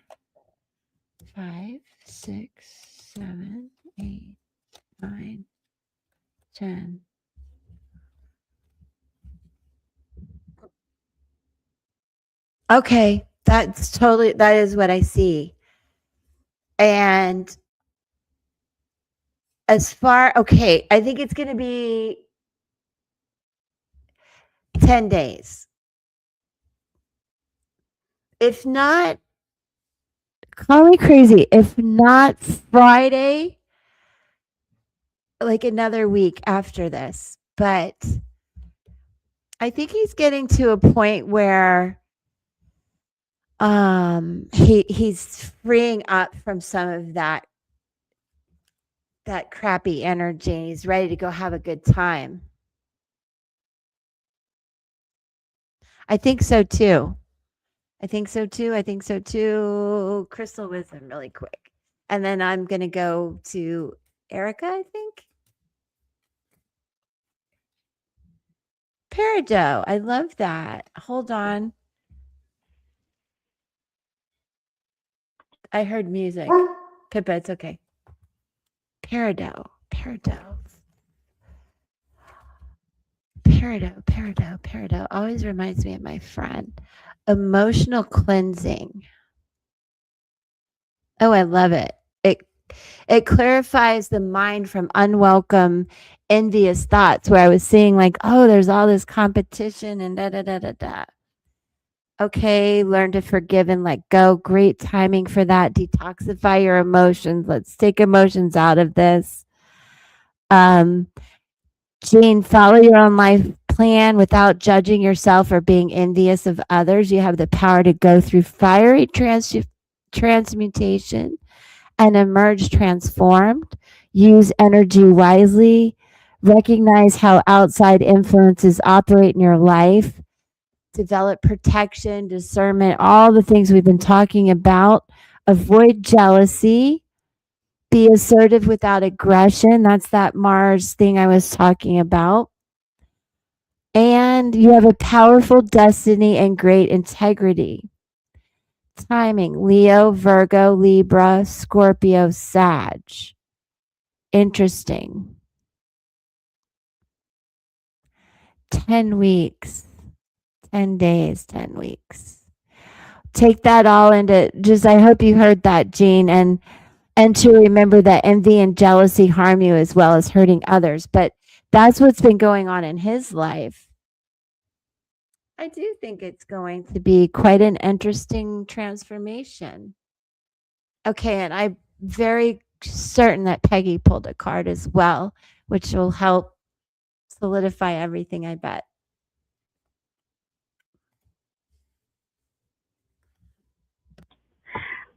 5, 6, 7, 8, 9, 10. Okay, that is what I see. And okay, I think it's going to be 10 days. If not, call me crazy. If not Friday, like another week after this. But I think he's getting to a point where he's freeing up from some of that crappy energy. He's ready to go have a good time. I think so too. I think so too. I think so too. Crystal wisdom really quick. And then I'm going to go to Erica, I think. Peridot. I love that. Hold on. I heard music. Pippa, it's okay. Peridot. Peridot. Peridot. Peridot. Peridot. Always reminds me of my friend. Emotional cleansing. Oh, I love it. It clarifies the mind from unwelcome, envious thoughts where I was seeing like, oh, there's all this competition and da da da da da. Okay, learn to forgive and let go. Great timing for that. Detoxify your emotions. Let's take emotions out of this. Um, Jean, follow your own life plan without judging yourself or being envious of others. You have the power to go through fiery transmutation and emerge transformed. Use energy wisely. Recognize how outside influences operate in your life. Develop protection, discernment, all the things we've been talking about. Avoid jealousy. Be assertive without aggression. That's that Mars thing I was talking about. And you have a powerful destiny and great integrity. Timing: Leo, Virgo, Libra, Scorpio, Sag. Interesting. 10 weeks, 10 days, 10 weeks. Take that all into just, I hope you heard that, Jean, and to remember that envy and jealousy harm you as well as hurting others. But that's what's been going on in his life. I do think it's going to be quite an interesting transformation. Okay, and I'm very certain that Peggy pulled a card as well, which will help solidify everything, I bet.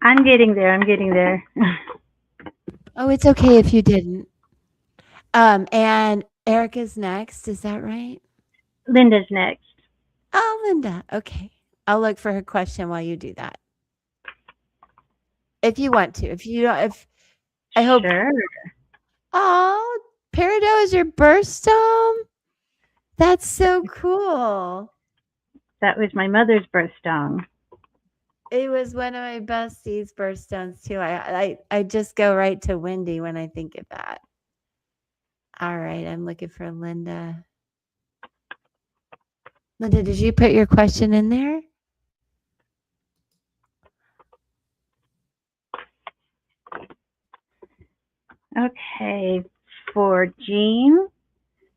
I'm getting there. I'm getting there. Oh, it's okay if you didn't. And Erica's next, is that right? Linda's next. Oh, Linda. Okay. I'll look for her question while you do that. If you want to. If you don't, if I hope. Sure. Oh, Peridot is your birthstone? That's so cool. That was my mother's birthstone. It was one of my besties' birthstones too. I just go right to Wendy when I think of that. All right, I'm looking for Linda. Linda, did you put your question in there? Okay. For Jean,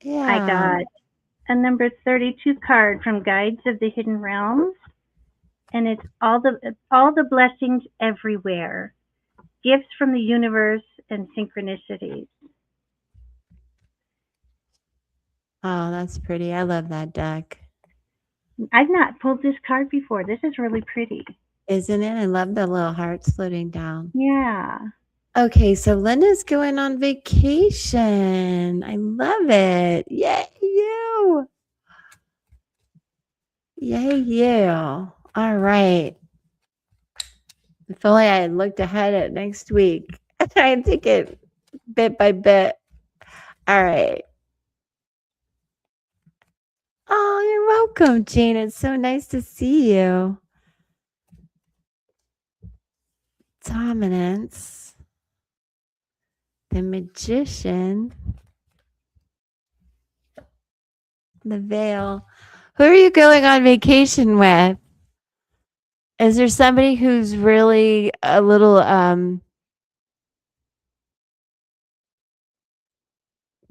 Yeah. I got a number 32 card from Guides of the Hidden Realms. And it's all the blessings everywhere. Gifts from the universe and synchronicities. Oh, that's pretty. I love that deck. I've not pulled this card before. This is really pretty. Isn't it? I love the little hearts floating down. Yeah. Okay, so Linda's going on vacation. I love it. Yay, you. Yay, you. All right. If only I had looked ahead at next week. I'd take it bit by bit. All right. Oh, you're welcome, Jean. It's so nice to see you. Dominance. The Magician. The Veil. Who are you going on vacation with? Is there somebody who's really a little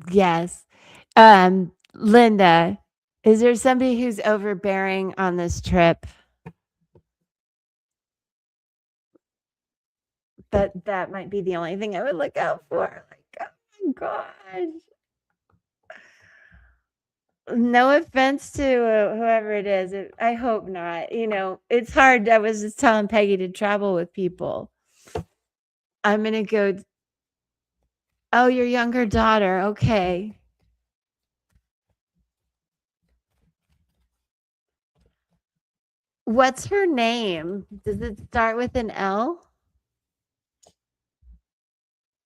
yes. Linda, is there somebody who's overbearing on this trip? That might be the only thing I would look out for. Like, oh my gosh. No offense to whoever it is. I hope not. It's hard. I was just telling Peggy to travel with people. I'm going to go. Oh, your younger daughter. Okay. What's her name? Does it start with an L?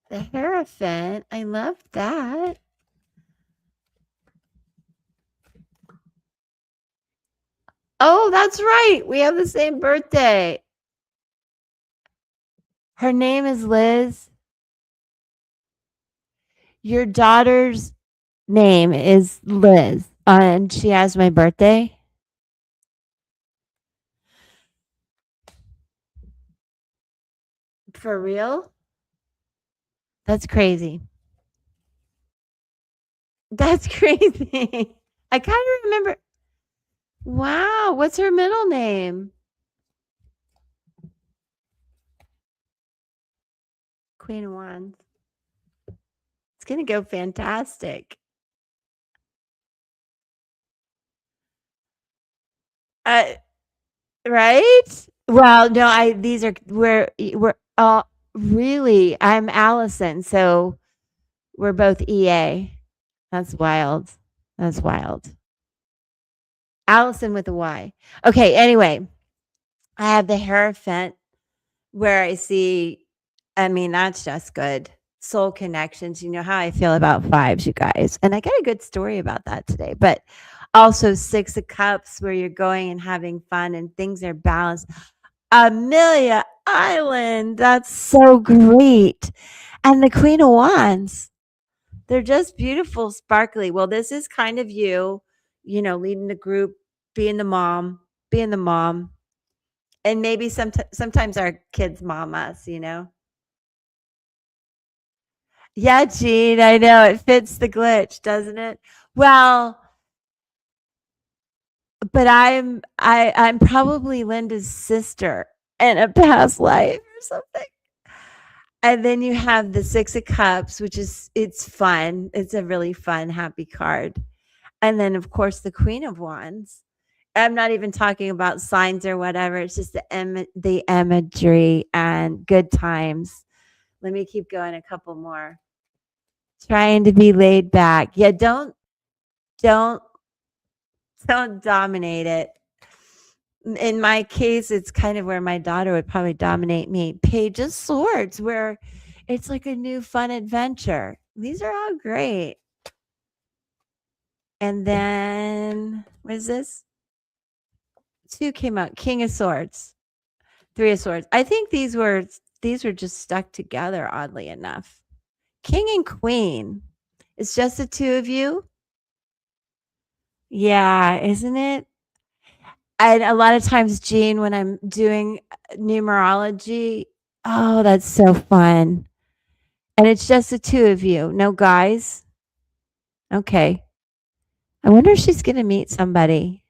The Hierophant. I love that. Oh, that's right. We have the same birthday. Her name is Liz. Your daughter's name is Liz, and she has my birthday. For real? That's crazy. That's crazy. I kind of remember. Wow. What's her middle name? Queen of Wands. It's going to go fantastic. Uh, right? Well, no, we're really, I'm Allison, so we're both EA. That's wild. That's wild. Allison with a Y. Okay, anyway, I have the Hierophant where that's just good. Soul connections. You know how I feel about fives, you guys. And I got a good story about that today. But also Six of Cups where you're going and having fun and things are balanced. Amelia Island. That's so great. And the Queen of Wands. They're just beautiful, sparkly. Well, this is kind of leading the group, being the mom, and maybe sometimes our kids mom us. Yeah, Gene, I know it fits the glitch, doesn't it? Well, but I'm probably Linda's sister in a past life or something. And then you have the Six of Cups, which it's fun. It's a really fun, happy card. And then, of course, the Queen of Wands. I'm not even talking about signs or whatever. It's just the imagery and good times. Let me keep going a couple more. Trying to be laid back. Yeah, don't dominate it. In my case, it's kind of where my daughter would probably dominate me. Page of Swords, where it's like a new fun adventure. These are all great. And then what is this? Two came out. King of Swords, Three of Swords. I think these were just stuck together, oddly enough. King and Queen. It's just the two of you. Yeah, isn't it? And a lot of times, Jean, when I'm doing numerology, oh, that's so fun. And it's just the two of you, no guys. Okay. I wonder if she's going to meet somebody.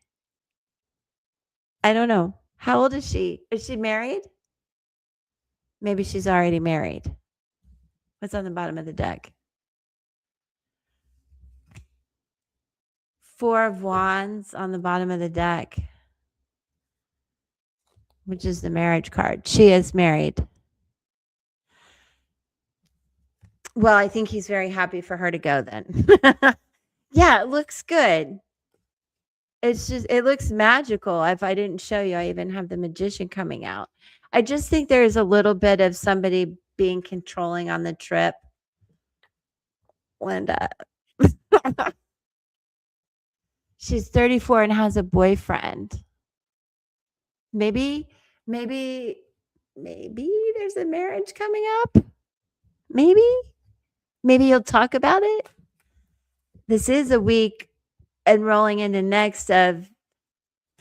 I don't know. How old is she? Is she married? Maybe she's already married. What's on the bottom of the deck? Four of Wands on the bottom of the deck, which is the marriage card. She is married. Well, I think he's very happy for her to go then. Yeah, it looks good. It looks magical. If I didn't show you, I even have the magician coming out. I just think there's a little bit of somebody being controlling on the trip. Linda. She's 34 and has a boyfriend. Maybe there's a marriage coming up. Maybe you'll talk about it. This is a week and rolling into next of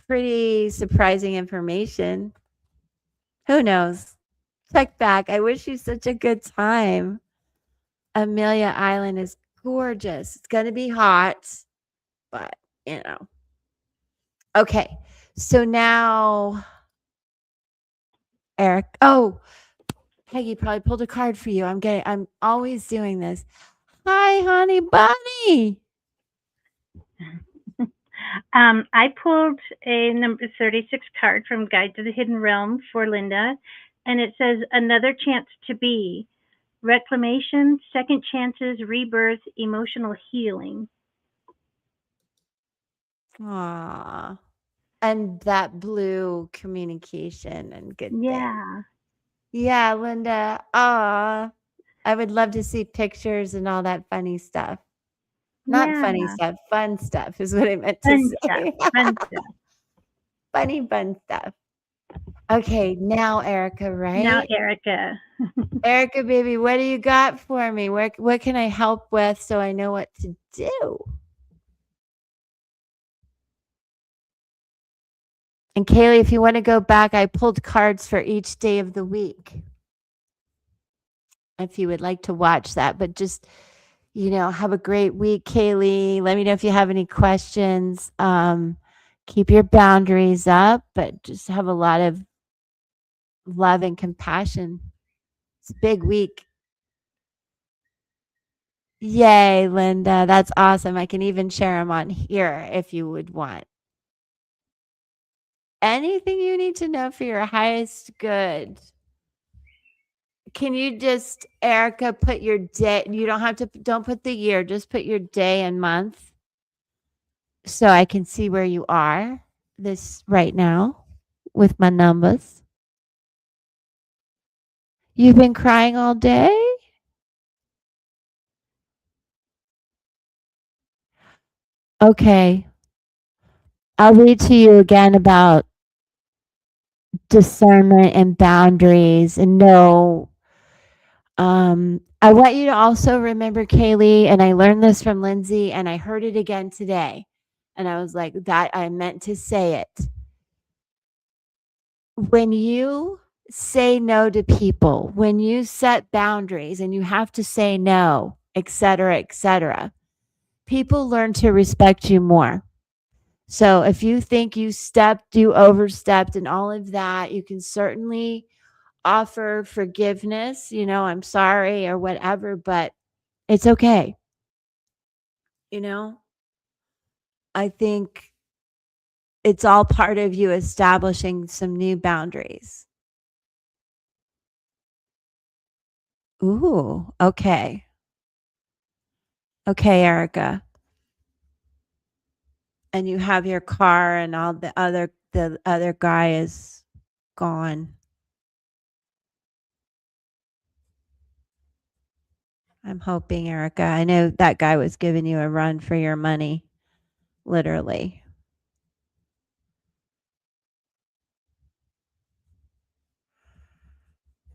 pretty surprising information. Who knows? Check back. I wish you such a good time. Amelia Island is gorgeous. It's going to be hot, but Okay. So now, Eric. Oh, Peggy probably pulled a card for you. I'm always doing this. Hi, honey bunny. I pulled a number 36 card from Guide to the Hidden Realm for Linda, and it says another chance to be, reclamation, second chances, rebirth, emotional healing. Aw. And that blue communication and good things. Yeah, Yeah, Linda. Aw. I would love to see pictures and all that funny stuff. Not funny yeah, stuff, fun stuff is what I meant to fun stuff, say. fun stuff. Funny, fun stuff. Okay, now Erica, Now, right? Erica. Erica, baby, what do you got for me? What can I help with so I know what to do? And Kaylee, if you want to go back, I pulled cards for each day of the week. If you would like to watch that, but just have a great week, Kaylee. Let me know if you have any questions. Keep your boundaries up, but just have a lot of love and compassion. It's a big week. Yay, Linda. That's awesome. I can even share them on here if you would want. Anything you need to know for your highest good. Can you just, Erica, put your day? You don't put the year, just put your day and month so I can see where you are this right now with my numbers. You've been crying all day? Okay. I'll read to you again about discernment and boundaries and I want you to also remember, Kaylee, and I learned this from Lindsay and I heard it again today. And I was like, that I meant to say it. When you say no to people, when you set boundaries and you have to say no, etc., people learn to respect you more. So if you think you overstepped and all of that, you can certainly offer forgiveness, I'm sorry or whatever, but it's okay. You know, I think it's all part of you establishing some new boundaries. Ooh, okay. Okay, Erica. And you have your car and all the other guy is gone. I'm hoping, Erica. I know that guy was giving you a run for your money, literally.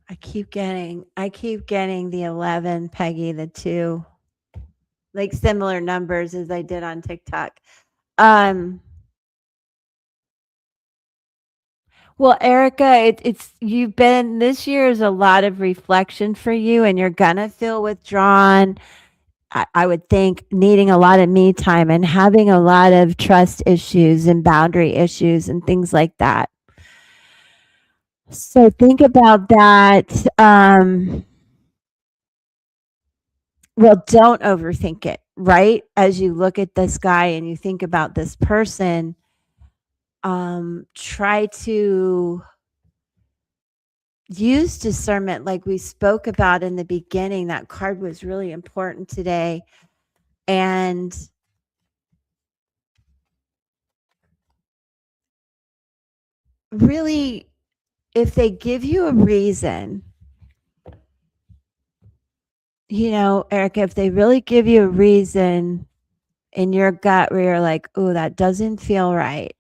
I keep getting the 11, Peggy, the 2, like similar numbers as I did on TikTok. Um, well, Erica, it's you've been this year is a lot of reflection for you, and you're gonna feel withdrawn. I would think needing a lot of me time and having a lot of trust issues and boundary issues and things like that. So think about that. Well, don't overthink it, right? As you look at this guy and you think about this person, try to use discernment like we spoke about in the beginning. That card was really important today. And really, if they give you a reason, Erica, if they really give you a reason in your gut where you're like, oh, that doesn't feel right,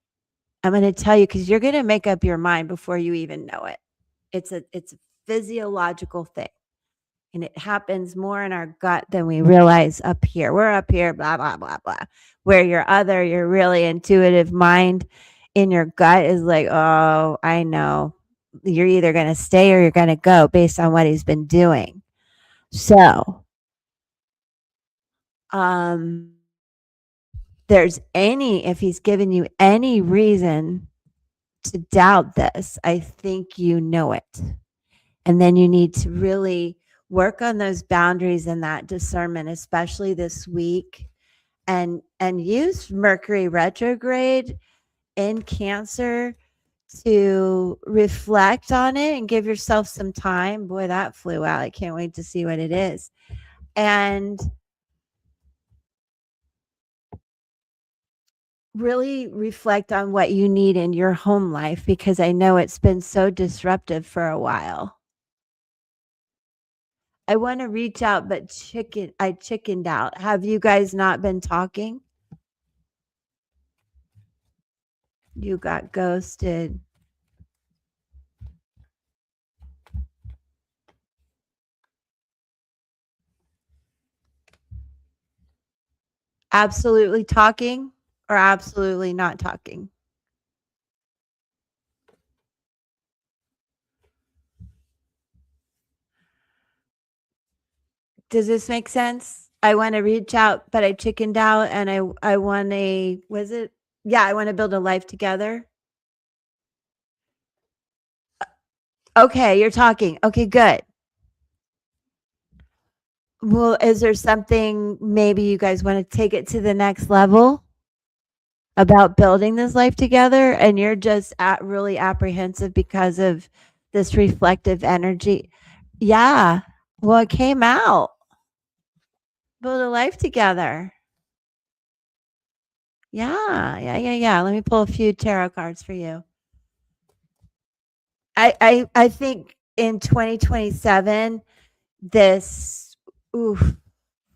I'm going to tell you because you're going to make up your mind before you even know it. It's a physiological thing. And it happens more in our gut than we realize up here. We're up here, blah, blah, blah, blah. Where your really intuitive mind in your gut is like, oh, I know. You're either going to stay or you're going to go based on what he's been doing. So, if he's given you any reason to doubt this, I think you know it. And then you need to really work on those boundaries and that discernment, especially this week, and use Mercury retrograde in Cancer to reflect on it and give yourself some time. Boy, that flew out. I can't wait to see what it is. And really reflect on what you need in your home life, because I know it's been so disruptive for a while. I want to reach out, but I chickened out. Have you guys not been talking? You got ghosted. Absolutely talking or absolutely not talking? Does this make sense? I want to reach out, but I chickened out, and I want a was it? Yeah, I want to build a life together. Okay, you're talking. Okay, good. Well, is there something maybe you guys want to take it to the next level about building this life together, and you're just really apprehensive because of this reflective energy? Yeah. Well, it came out. Build a life together. Yeah, yeah, yeah, yeah. Let me pull a few tarot cards for you. I think in 2027, this oof,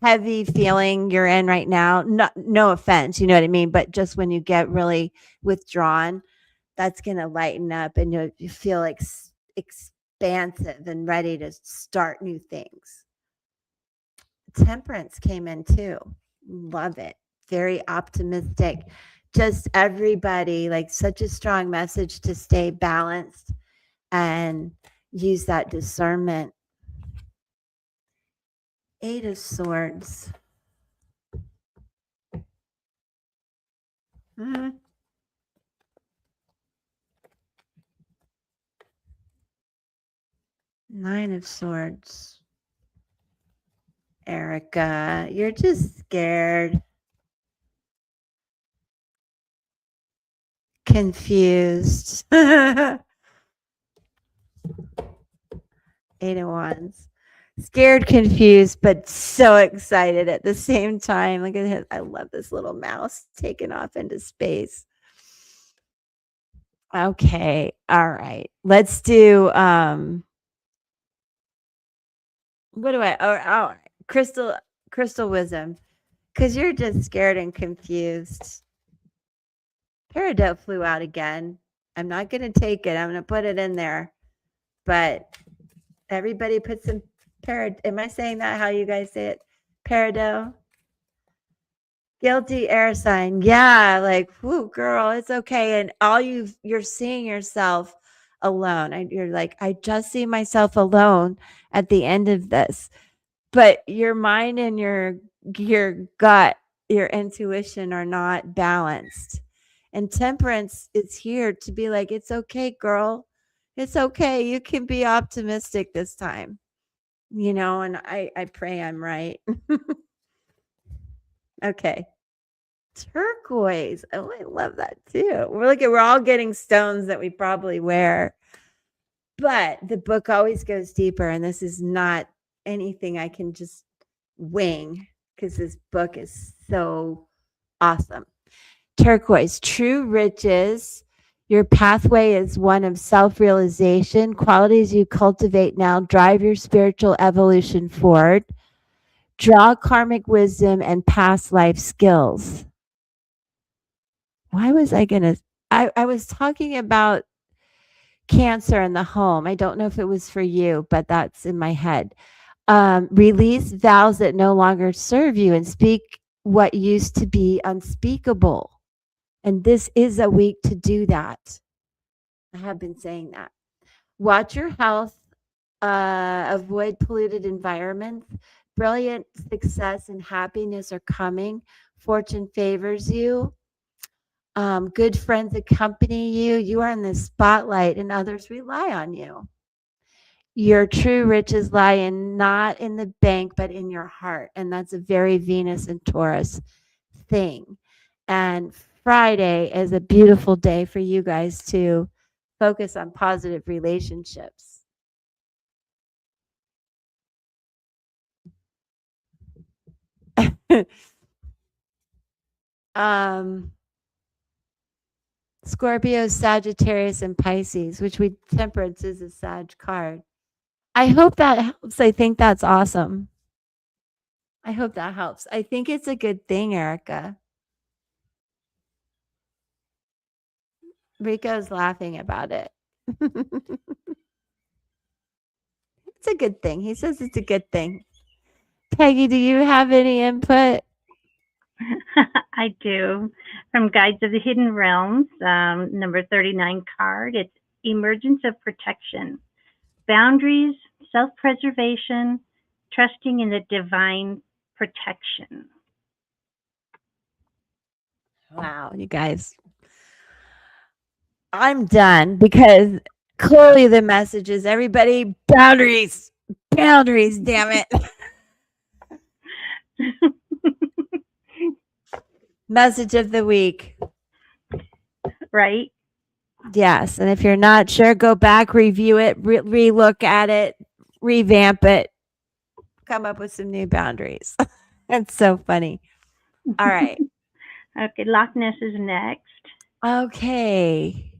heavy feeling you're in right now, no offense, you know what I mean, but just when you get really withdrawn, that's going to lighten up, and you feel like expansive and ready to start new things. Temperance came in too. Love it. Very optimistic. Just everybody, like, such a strong message to stay balanced and use that discernment. 8 of Swords. Mhm. 9 of Swords. Erica, you're just scared, confused. 8 of Wands. Scared, confused, but so excited at the same time. Look at him. I love this little mouse taking off into space. Okay. All right. Let's do what do I oh crystal wisdom. Because you're just scared and confused. Peridot flew out again. I'm not gonna take it. I'm gonna put it in there. But everybody put some am I saying that how you guys say it? Peridot. Guilty air sign. Yeah, like, whoo, girl, it's okay. And you're seeing yourself alone. You're like, I just see myself alone at the end of this. But your mind and your gut, your intuition are not balanced. And temperance is here to be like, it's okay, girl. It's okay. You can be optimistic this time. And I pray I'm right. Okay. Turquoise. Oh, I love that too. We're all getting stones that we probably wear. But the book always goes deeper, and this is not anything I can just wing, because this book is so awesome. Turquoise, true riches. Your pathway is one of self-realization. Qualities you cultivate now drive your spiritual evolution forward. Draw karmic wisdom and past life skills. Why was I gonna? I was talking about Cancer in the home. I don't know if it was for you, but that's in my head. Release vows that no longer serve you and speak what used to be unspeakable. And this is a week to do that. I have been saying that. Watch your health. Avoid polluted environments. Brilliant success and happiness are coming. Fortune favors you. Good friends accompany you. You are in the spotlight, and others rely on you. Your true riches lie not in the bank, but in your heart. And that's a very Venus and Taurus thing. And Friday is a beautiful day for you guys to focus on positive relationships. um, Scorpio, Sagittarius, and Pisces, which we temperance is a Sag card. I hope that helps. I think that's awesome. I hope that helps. I think it's a good thing, Erica. Rico's laughing about it. It's a good thing. He says it's a good thing. Peggy, do you have any input? I do. From Guides of the Hidden Realms, number 39 card. It's Emergence of Protection. Boundaries, self-preservation, trusting in the divine protection. Wow, you guys. I'm done because clearly the message is everybody boundaries. Boundaries, damn it. Message of the week. Right? Yes. And if you're not sure, go back, review it, re-look at it, revamp it, come up with some new boundaries. It's so funny. All right. Okay, Loch Ness is next. Okay.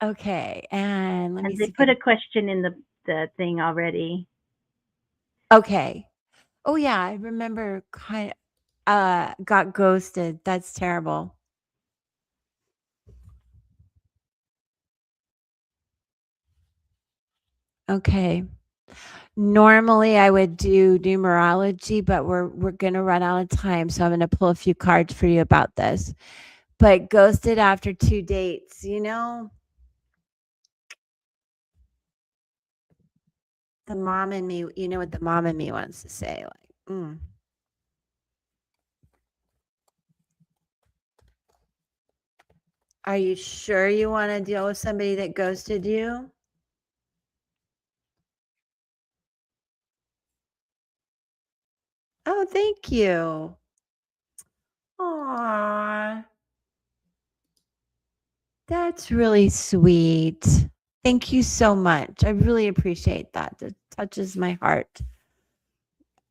Okay. And let me And they see. put a question in the thing already. Okay. Oh yeah, I remember got ghosted. That's terrible. Okay. Normally I would do numerology, but we're gonna run out of time, so I'm gonna pull a few cards for you about this. But ghosted after 2 dates, you know? The mom in me, you know what the mom in me wants to say, like, Are you sure you wanna deal with somebody that ghosted you? Oh, thank you. Aw. That's really sweet. Thank you so much. I really appreciate that. It touches my heart.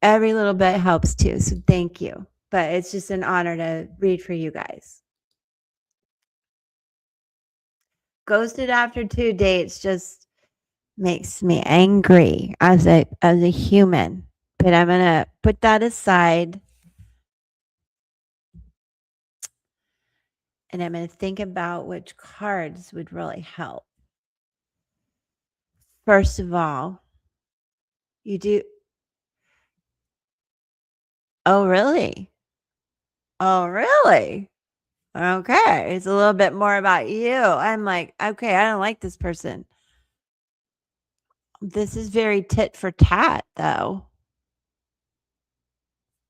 Every little bit helps too, so thank you. But it's just an honor to read for you guys. Ghosted after 2 dates just makes me angry as a human. But I'm gonna put that aside and I'm gonna think about which cards would really help. First of all, you do. Oh, really? Oh, really? Okay. It's a little bit more about you. I'm like, okay, I don't like this person. This is very tit for tat, though.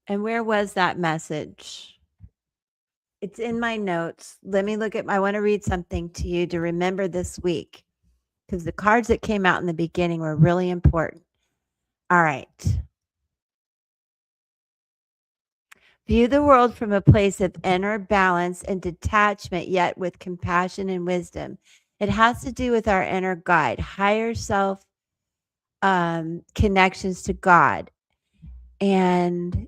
And where was that message? It's in my notes. Let me look at I want to read something to you to remember this week because the cards that came out in the beginning were really important. All right. View the world from a place of inner balance and detachment, yet with compassion and wisdom. It has to do with our inner guide, higher self connections to God, and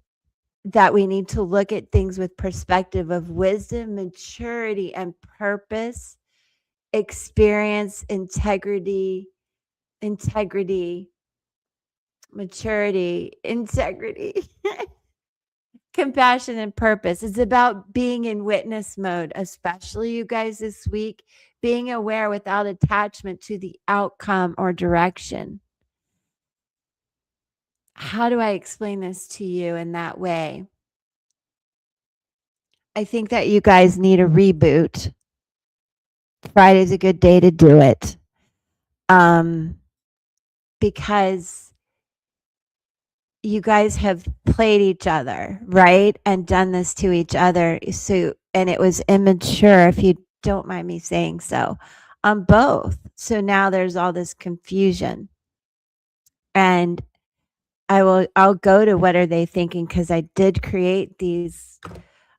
that we need to look at things with perspective of wisdom, maturity, and purpose, experience, integrity, maturity, integrity. Compassion and purpose. It's about being in witness mode, especially you guys this week, being aware without attachment to the outcome or direction. How do I explain this to you in that way? I think that you guys need a reboot. Friday's a good day to do it. Because you guys have played each other, right? And done this to each other. So, and it was immature, if you don't mind me saying so, on both. So now there's all this confusion. And I'll go to what are they thinking, because I did create these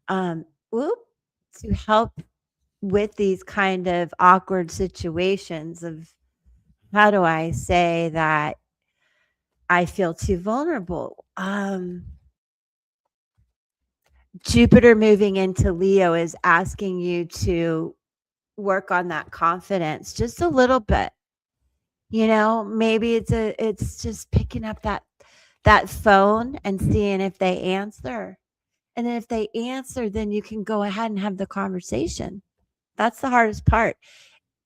whoop, to help with these kind of awkward situations of how do I say that I feel too vulnerable. Jupiter moving into Leo is asking you to work on that confidence just a little bit. You know, maybe it's just picking up that phone and seeing if they answer. And then if they answer, then you can go ahead and have the conversation. That's the hardest part.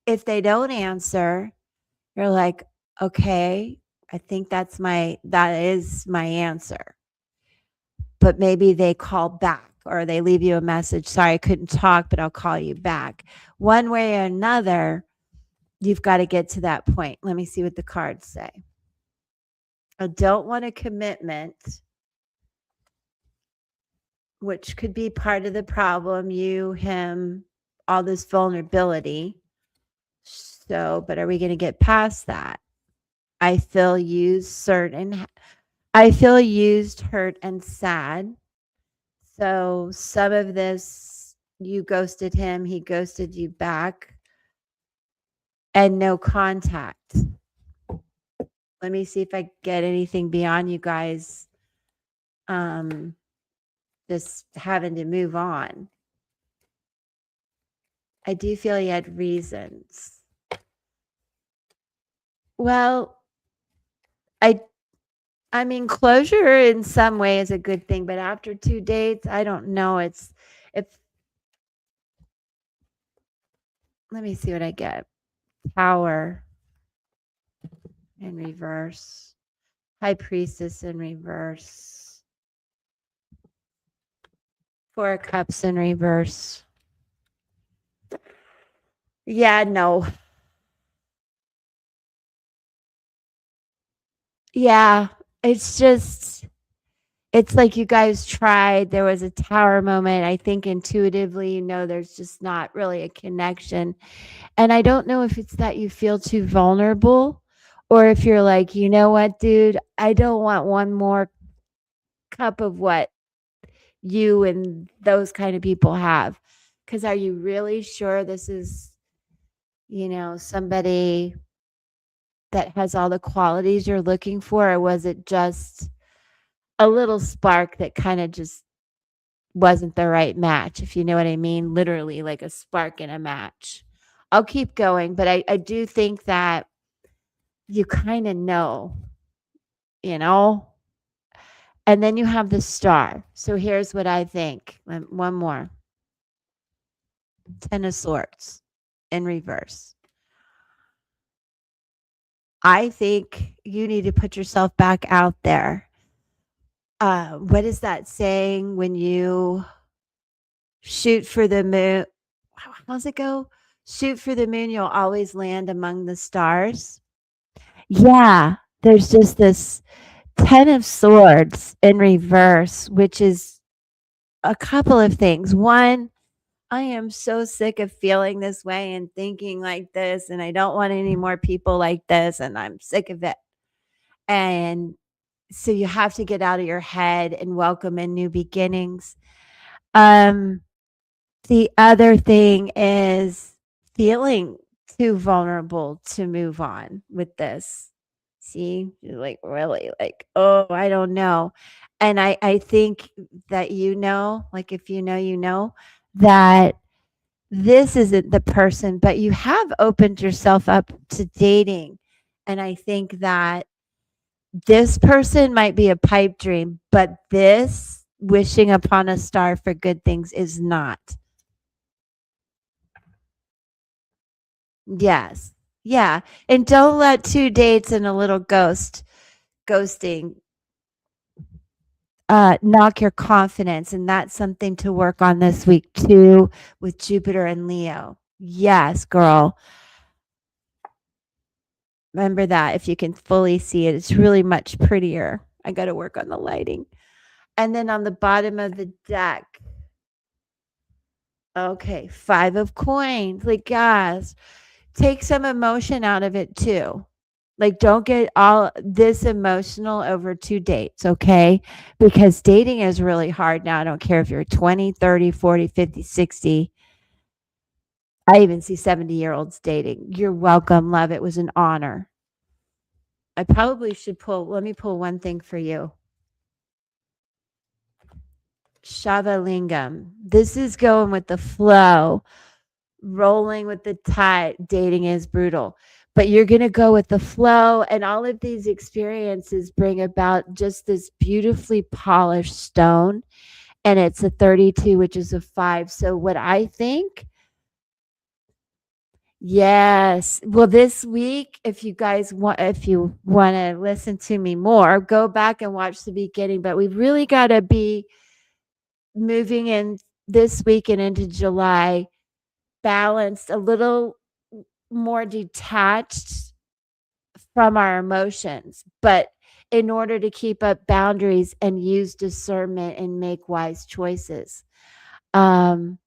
If they don't answer, you're like, "Okay, I think that is my answer." But maybe they call back or they leave you a message, "Sorry, I couldn't talk, but I'll call you back." One way or another, you've got to get to that point. Let me see what the cards say. I don't want a commitment, which could be part of the problem, you, him, all this vulnerability. So, but are we going to get past that? I feel used, hurt, and sad. So, some of this, you ghosted him, he ghosted you back, and no contact. Let me see if I get anything beyond you guys just having to move on. I do feel he had reasons. Well, I mean, closure in some way is a good thing, but after 2 dates, I don't know. If let me see what I get. Tower in reverse. High Priestess in reverse. 4 of Cups in reverse. Yeah, no. Yeah, it's like you guys tried. There was a tower moment. I think intuitively, there's just not really a connection. And I don't know if it's that you feel too vulnerable or if you're like, you know what, dude, I don't want one more cup of what you and those kind of people have. Because are you really sure this is, somebody that has all the qualities you're looking for? Or was it just a little spark that kind of just wasn't the right match, if you know what I mean? Literally, like a spark in a match. I'll keep going, but I do think that you kind of know, you know? And then you have the star. So here's what I think. One more. 10 of Swords in reverse. I think you need to put yourself back out there. What is that saying when you shoot for the moon? How's it go? Shoot for the moon, you'll always land among the stars. Yeah, there's just this 10 of Swords in reverse, which is a couple of things. One, I am so sick of feeling this way and thinking like this, and I don't want any more people like this, and I'm sick of it. And so you have to get out of your head and welcome in new beginnings. The other thing is feeling too vulnerable to move on with this. See, you're like, really, like, oh, I don't know. And I think that like if that this isn't the person, but you have opened yourself up to dating. And I think that this person might be a pipe dream, but this wishing upon a star for good things is not. Yes. Yeah. And don't let 2 dates and a little ghosting knock your confidence. And that's something to work on this week too with Jupiter and Leo. Yes, girl. Remember that if you can fully see it, it's really much prettier. I got to work on the lighting. And then on the bottom of the deck, okay, 5 of coins. Like, guys, take some emotion out of it too. Like, don't get all this emotional over 2 dates, okay? Because dating is really hard now. I don't care if you're 20, 30, 40, 50, 60. I even see 70-year-olds dating. You're welcome, love. It was an honor. I probably should let me pull one thing for you. Shavalingam. This is going with the flow, rolling with the tide. Dating is brutal, but you're going to go with the flow. And all of these experiences bring about just this beautifully polished stone. And it's a 32, which is a 5. So, what I think, yes. Well, this week, if you want to listen to me more, go back and watch the beginning. But we've really got to be moving in this week and into July, balanced, a little more detached from our emotions, but in order to keep up boundaries and use discernment and make wise choices. Um,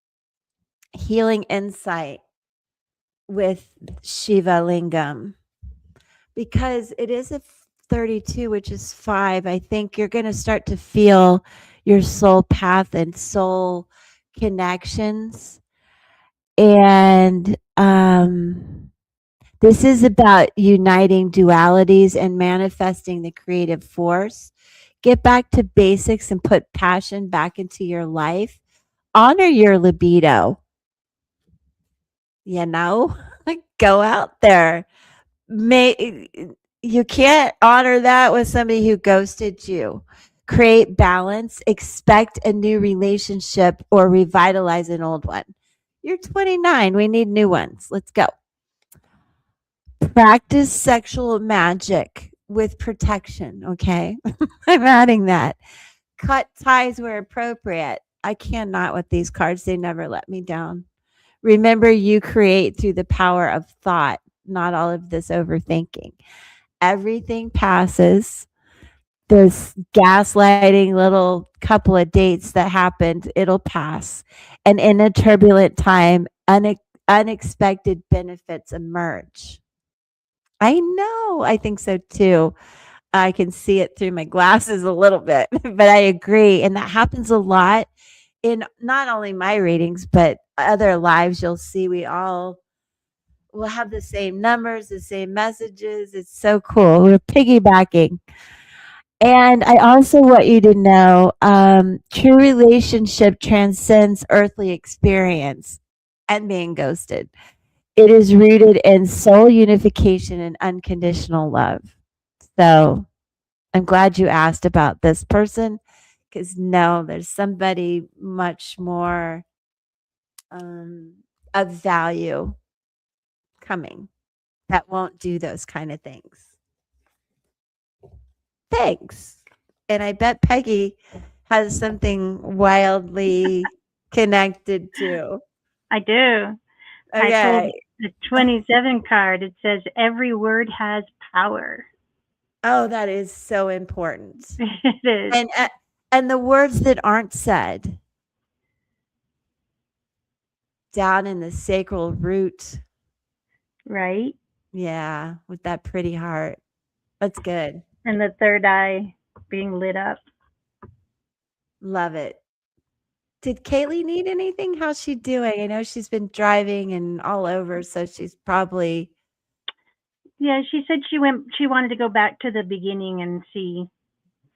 Healing insight with Shiva Lingam, because it is a 32, which is 5. I think you're going to start to feel your soul path and soul connections. And this is about uniting dualities and manifesting the creative force. Get back to basics and put passion back into your life. Honor your libido. You know, go out there. You can't honor that with somebody who ghosted you. Create balance, expect a new relationship, or revitalize an old one. You're 29. We need new ones. Let's go. Practice sexual magic with protection. Okay. I'm adding that. Cut ties where appropriate. I cannot with these cards. They never let me down. Remember, you create through the power of thought, not all of this overthinking. Everything passes. There's gaslighting little couple of dates that happened. It'll pass. And in a turbulent time, unexpected benefits emerge. I know. I think so too. I can see it through my glasses a little bit, but I agree. And that happens a lot in not only my readings, but other lives. You'll see we all will have the same numbers, the same messages. It's so cool. We're piggybacking. And I also want you to know true relationship transcends earthly experience and being ghosted. It is rooted in soul unification and unconditional love. So I'm glad you asked about this person, because no, there's somebody much more of value coming that won't do those kind of things. Thanks. And I bet Peggy has something wildly connected to. I do. I pulled Okay. the 27 card. It says every word has power. Oh, that is so important. It is. And the words that aren't said down in the sacral root. Right? Yeah, with that pretty heart. That's good. And the third eye being lit up. Love it. Did Kaylee need anything? How's she doing? I know she's been driving and all over, so she's probably Yeah, she said she wanted to go back to the beginning and see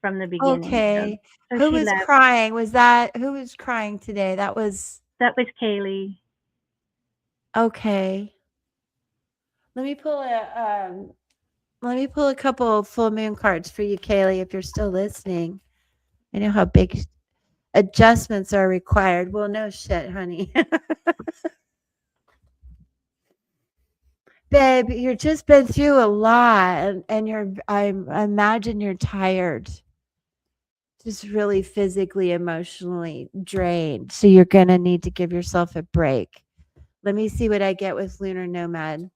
from the beginning. okay. So Who she was left. crying? Who was crying today? That was That was Kaylee. okay. Let me pull a couple of full moon cards for you, Kaylee, if you're still listening. I know how big adjustments are required. Well, no shit, honey. Babe, you've just been through a lot, and I imagine you're tired. Just really physically, emotionally drained. So you're gonna need to give yourself a break. Let me see what I get with Lunar Nomad.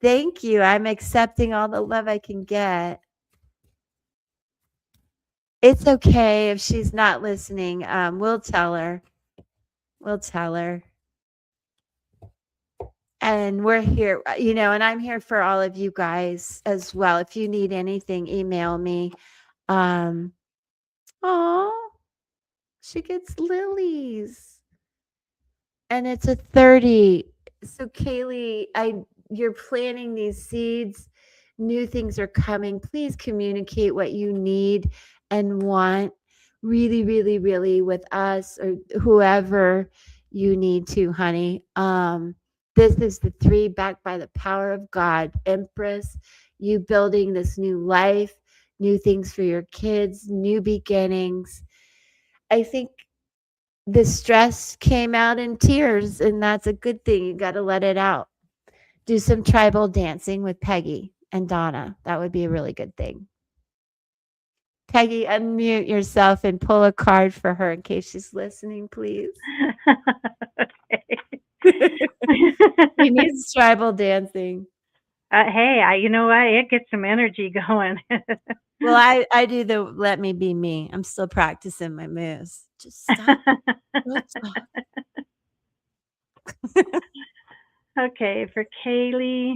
Thank you. I'm accepting all the love I can get. It's okay if she's not listening. We'll tell her. We'll tell her. And we're here, and I'm here for all of you guys as well. If you need anything, email me. Um, oh, she gets lilies. And it's a 30. So Kaylee, you're planting these seeds. New things are coming. Please communicate what you need and want really, really, really with us or whoever you need to, honey. This is the 3 backed by the power of God. Empress, you building this new life, new things for your kids, new beginnings. I think the stress came out in tears, and that's a good thing. You got to let it out. Do some tribal dancing with Peggy and Donna. That would be a really good thing. Peggy, unmute yourself and pull a card for her in case she's listening, please. She needs tribal dancing. Hey, you know what? It gets some energy going. Well, I do the let me be me. I'm still practicing my moves. Just stop. Don't talk. Okay, for Kaylee,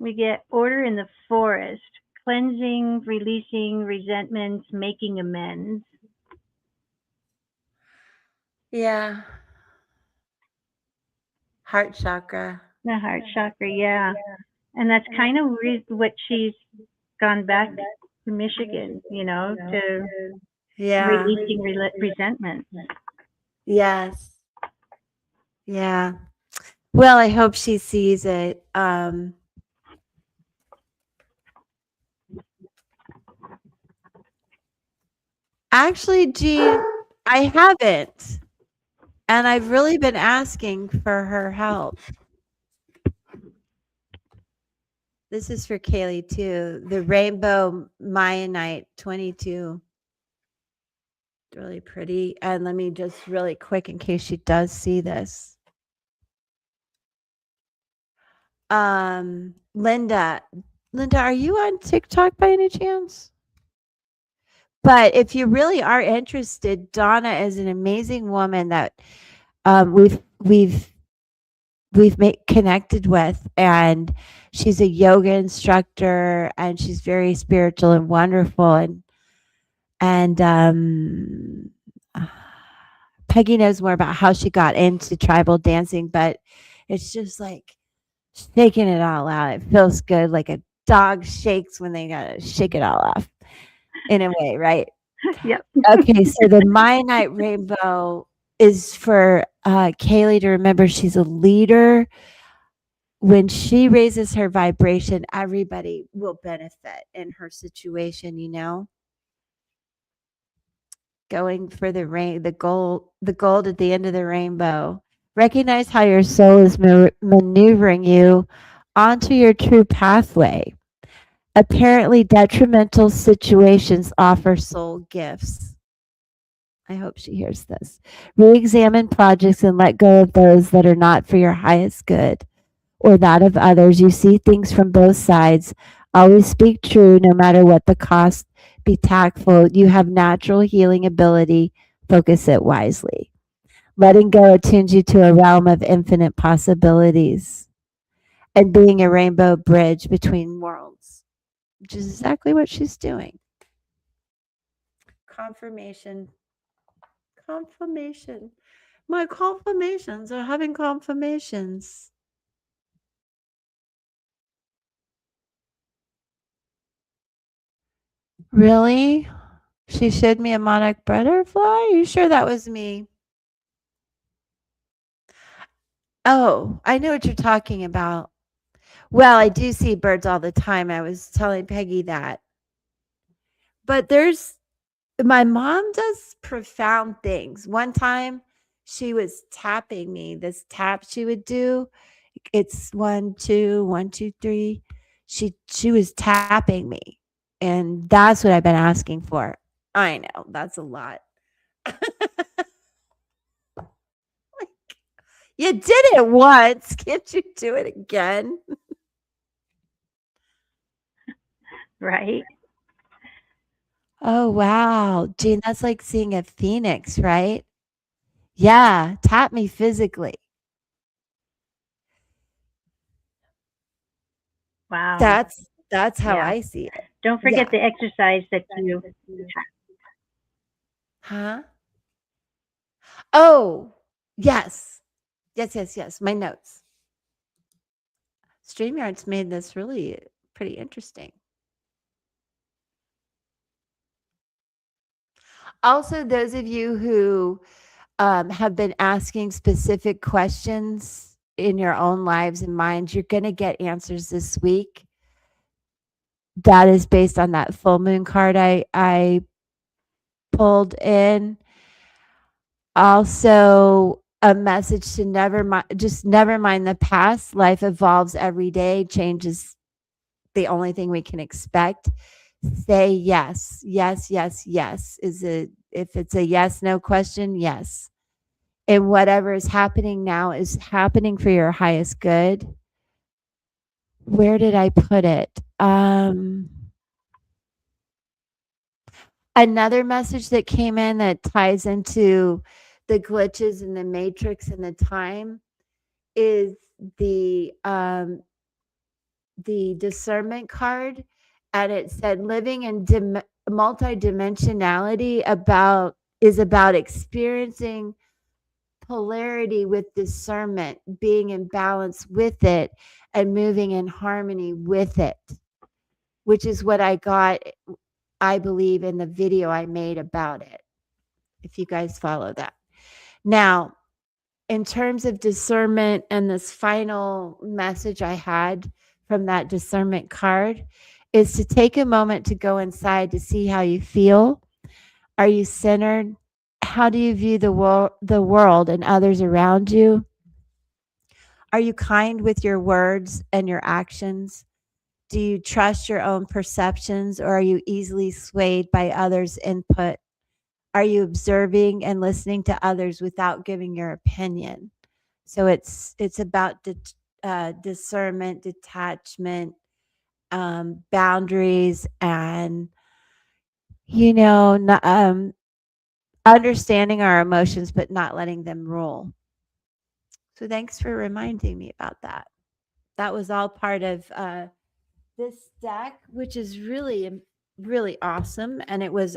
we get order in the forest, cleansing, releasing resentments, making amends. Yeah. Heart chakra. The heart chakra, yeah. And that's kind of what she's gone back to Michigan, to Yeah. releasing resentments. Yes. Yeah. Well, I hope she sees it. Actually, Jean, I haven't. And I've really been asking for her help. This is for Kaylee too. The Rainbow Mayanite 22. Really pretty. And let me just really quick in case she does see this. Linda, are you on TikTok by any chance? But if you really are interested, Donna is an amazing woman that we've connected with, and she's a yoga instructor, and she's very spiritual and wonderful, and Peggy knows more about how she got into tribal dancing, but it's just like shaking it all out. It feels good, like a dog shakes when they gotta shake it all off, in a way, right? Yep. Okay, so the Mayanite rainbow is for Kaylee to remember she's a leader. When she raises her vibration, everybody will benefit in her situation. Going for the gold at the end of the rainbow. Recognize how your soul is maneuvering you onto your true pathway. Apparently detrimental situations offer soul gifts. I hope she hears this. Re-examine projects and let go of those that are not for your highest good or that of others. You see things from both sides. Always speak true no matter what the cost. Be tactful. You have natural healing ability. Focus it wisely. Letting go attunes you to a realm of infinite possibilities and being a rainbow bridge between worlds, which is exactly what she's doing. Confirmation. My confirmations are having confirmations. Really? She showed me a monarch butterfly? Are you sure that was me? Oh, I know what you're talking about. Well, I do see birds all the time. I was telling Peggy that. But my mom does profound things. One time she was tapping me, this tap she would do. It's 1, 2, 1, 2, 3. She was tapping me. And that's what I've been asking for. I know, that's a lot. You did it once. Can't you do it again? Right. Oh, wow. Gene, that's like seeing a phoenix, right? Yeah. Tap me physically. Wow. That's how Yeah. I see it. Don't forget Yeah. the exercise that you Huh? Oh, yes. Yes. My notes. StreamYard's made this really pretty interesting. Also, those of you who have been asking specific questions in your own lives and minds, you're going to get answers this week. That is based on that full moon card I pulled in. Also, a message to never mind the past. Life evolves every day. Change is the only thing we can expect. Say yes. Yes. If it's a yes, no question, yes. And whatever is happening now is happening for your highest good. Where did I put it? Another message that came in that ties into the glitches in the matrix and the time is the discernment card, and it said living in multidimensionality is about experiencing polarity with discernment, being in balance with it, and moving in harmony with it, which is what I got, I believe, in the video I made about it, if you guys follow that. Now, in terms of discernment and this final message I had from that discernment card is to take a moment to go inside to see how you feel. Are you centered? How do you view the world and others around you? Are you kind with your words and your actions? Do you trust your own perceptions, or are you easily swayed by others' input? Are you observing and listening to others without giving your opinion? So it's about discernment, detachment, boundaries, and understanding our emotions, but not letting them rule. So thanks for reminding me about that. That was all part of this deck, which is really awesome, and it was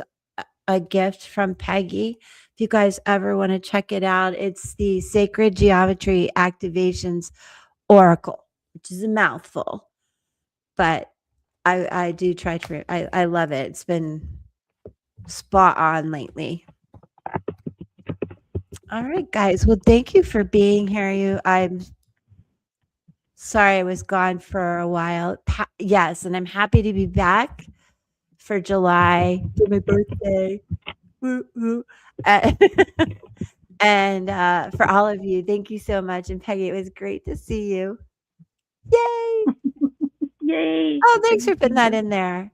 a gift from Peggy. If you guys ever want to check it out, it's the Sacred Geometry Activations Oracle, which is a mouthful, but I do try to. I love it. It's been spot on lately. All right, guys. Well, thank you for being here. I'm sorry I was gone for a while. Yes, and I'm happy to be back for July for my birthday. Woo, woo. Uh, and for all of you, thank you so much. And Peggy, it was great to see you. Yay! Yay. Oh, thanks for putting that in there.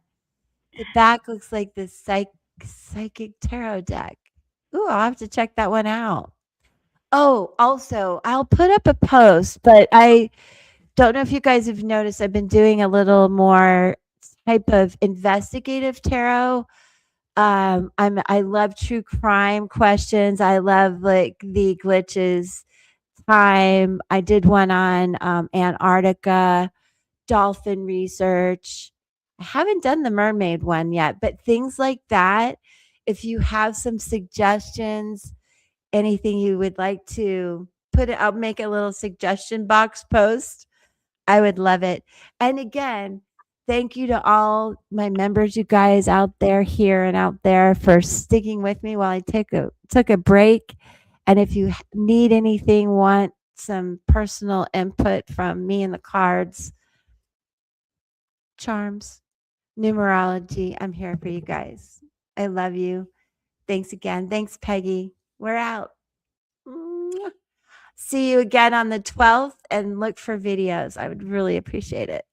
The back looks like the psychic tarot deck. Ooh, I'll have to check that one out. Oh, also, I'll put up a post, but I don't know if you guys have noticed, I've been doing a little more type of investigative tarot. I love true crime questions. I love like the glitches time. I did one on Antarctica, dolphin research. I haven't done the mermaid one yet, but things like that. If you have some suggestions, anything you would like to put it, I'll make a little suggestion box post. I would love it. And again, thank you to all my members, you guys out there, here and out there, for sticking with me while I took a break. And if you need anything, want some personal input from me and the cards, charms, numerology, I'm here for you guys. I love you. Thanks again. Thanks, Peggy. We're out. See you again on the 12th, and look for videos. I would really appreciate it.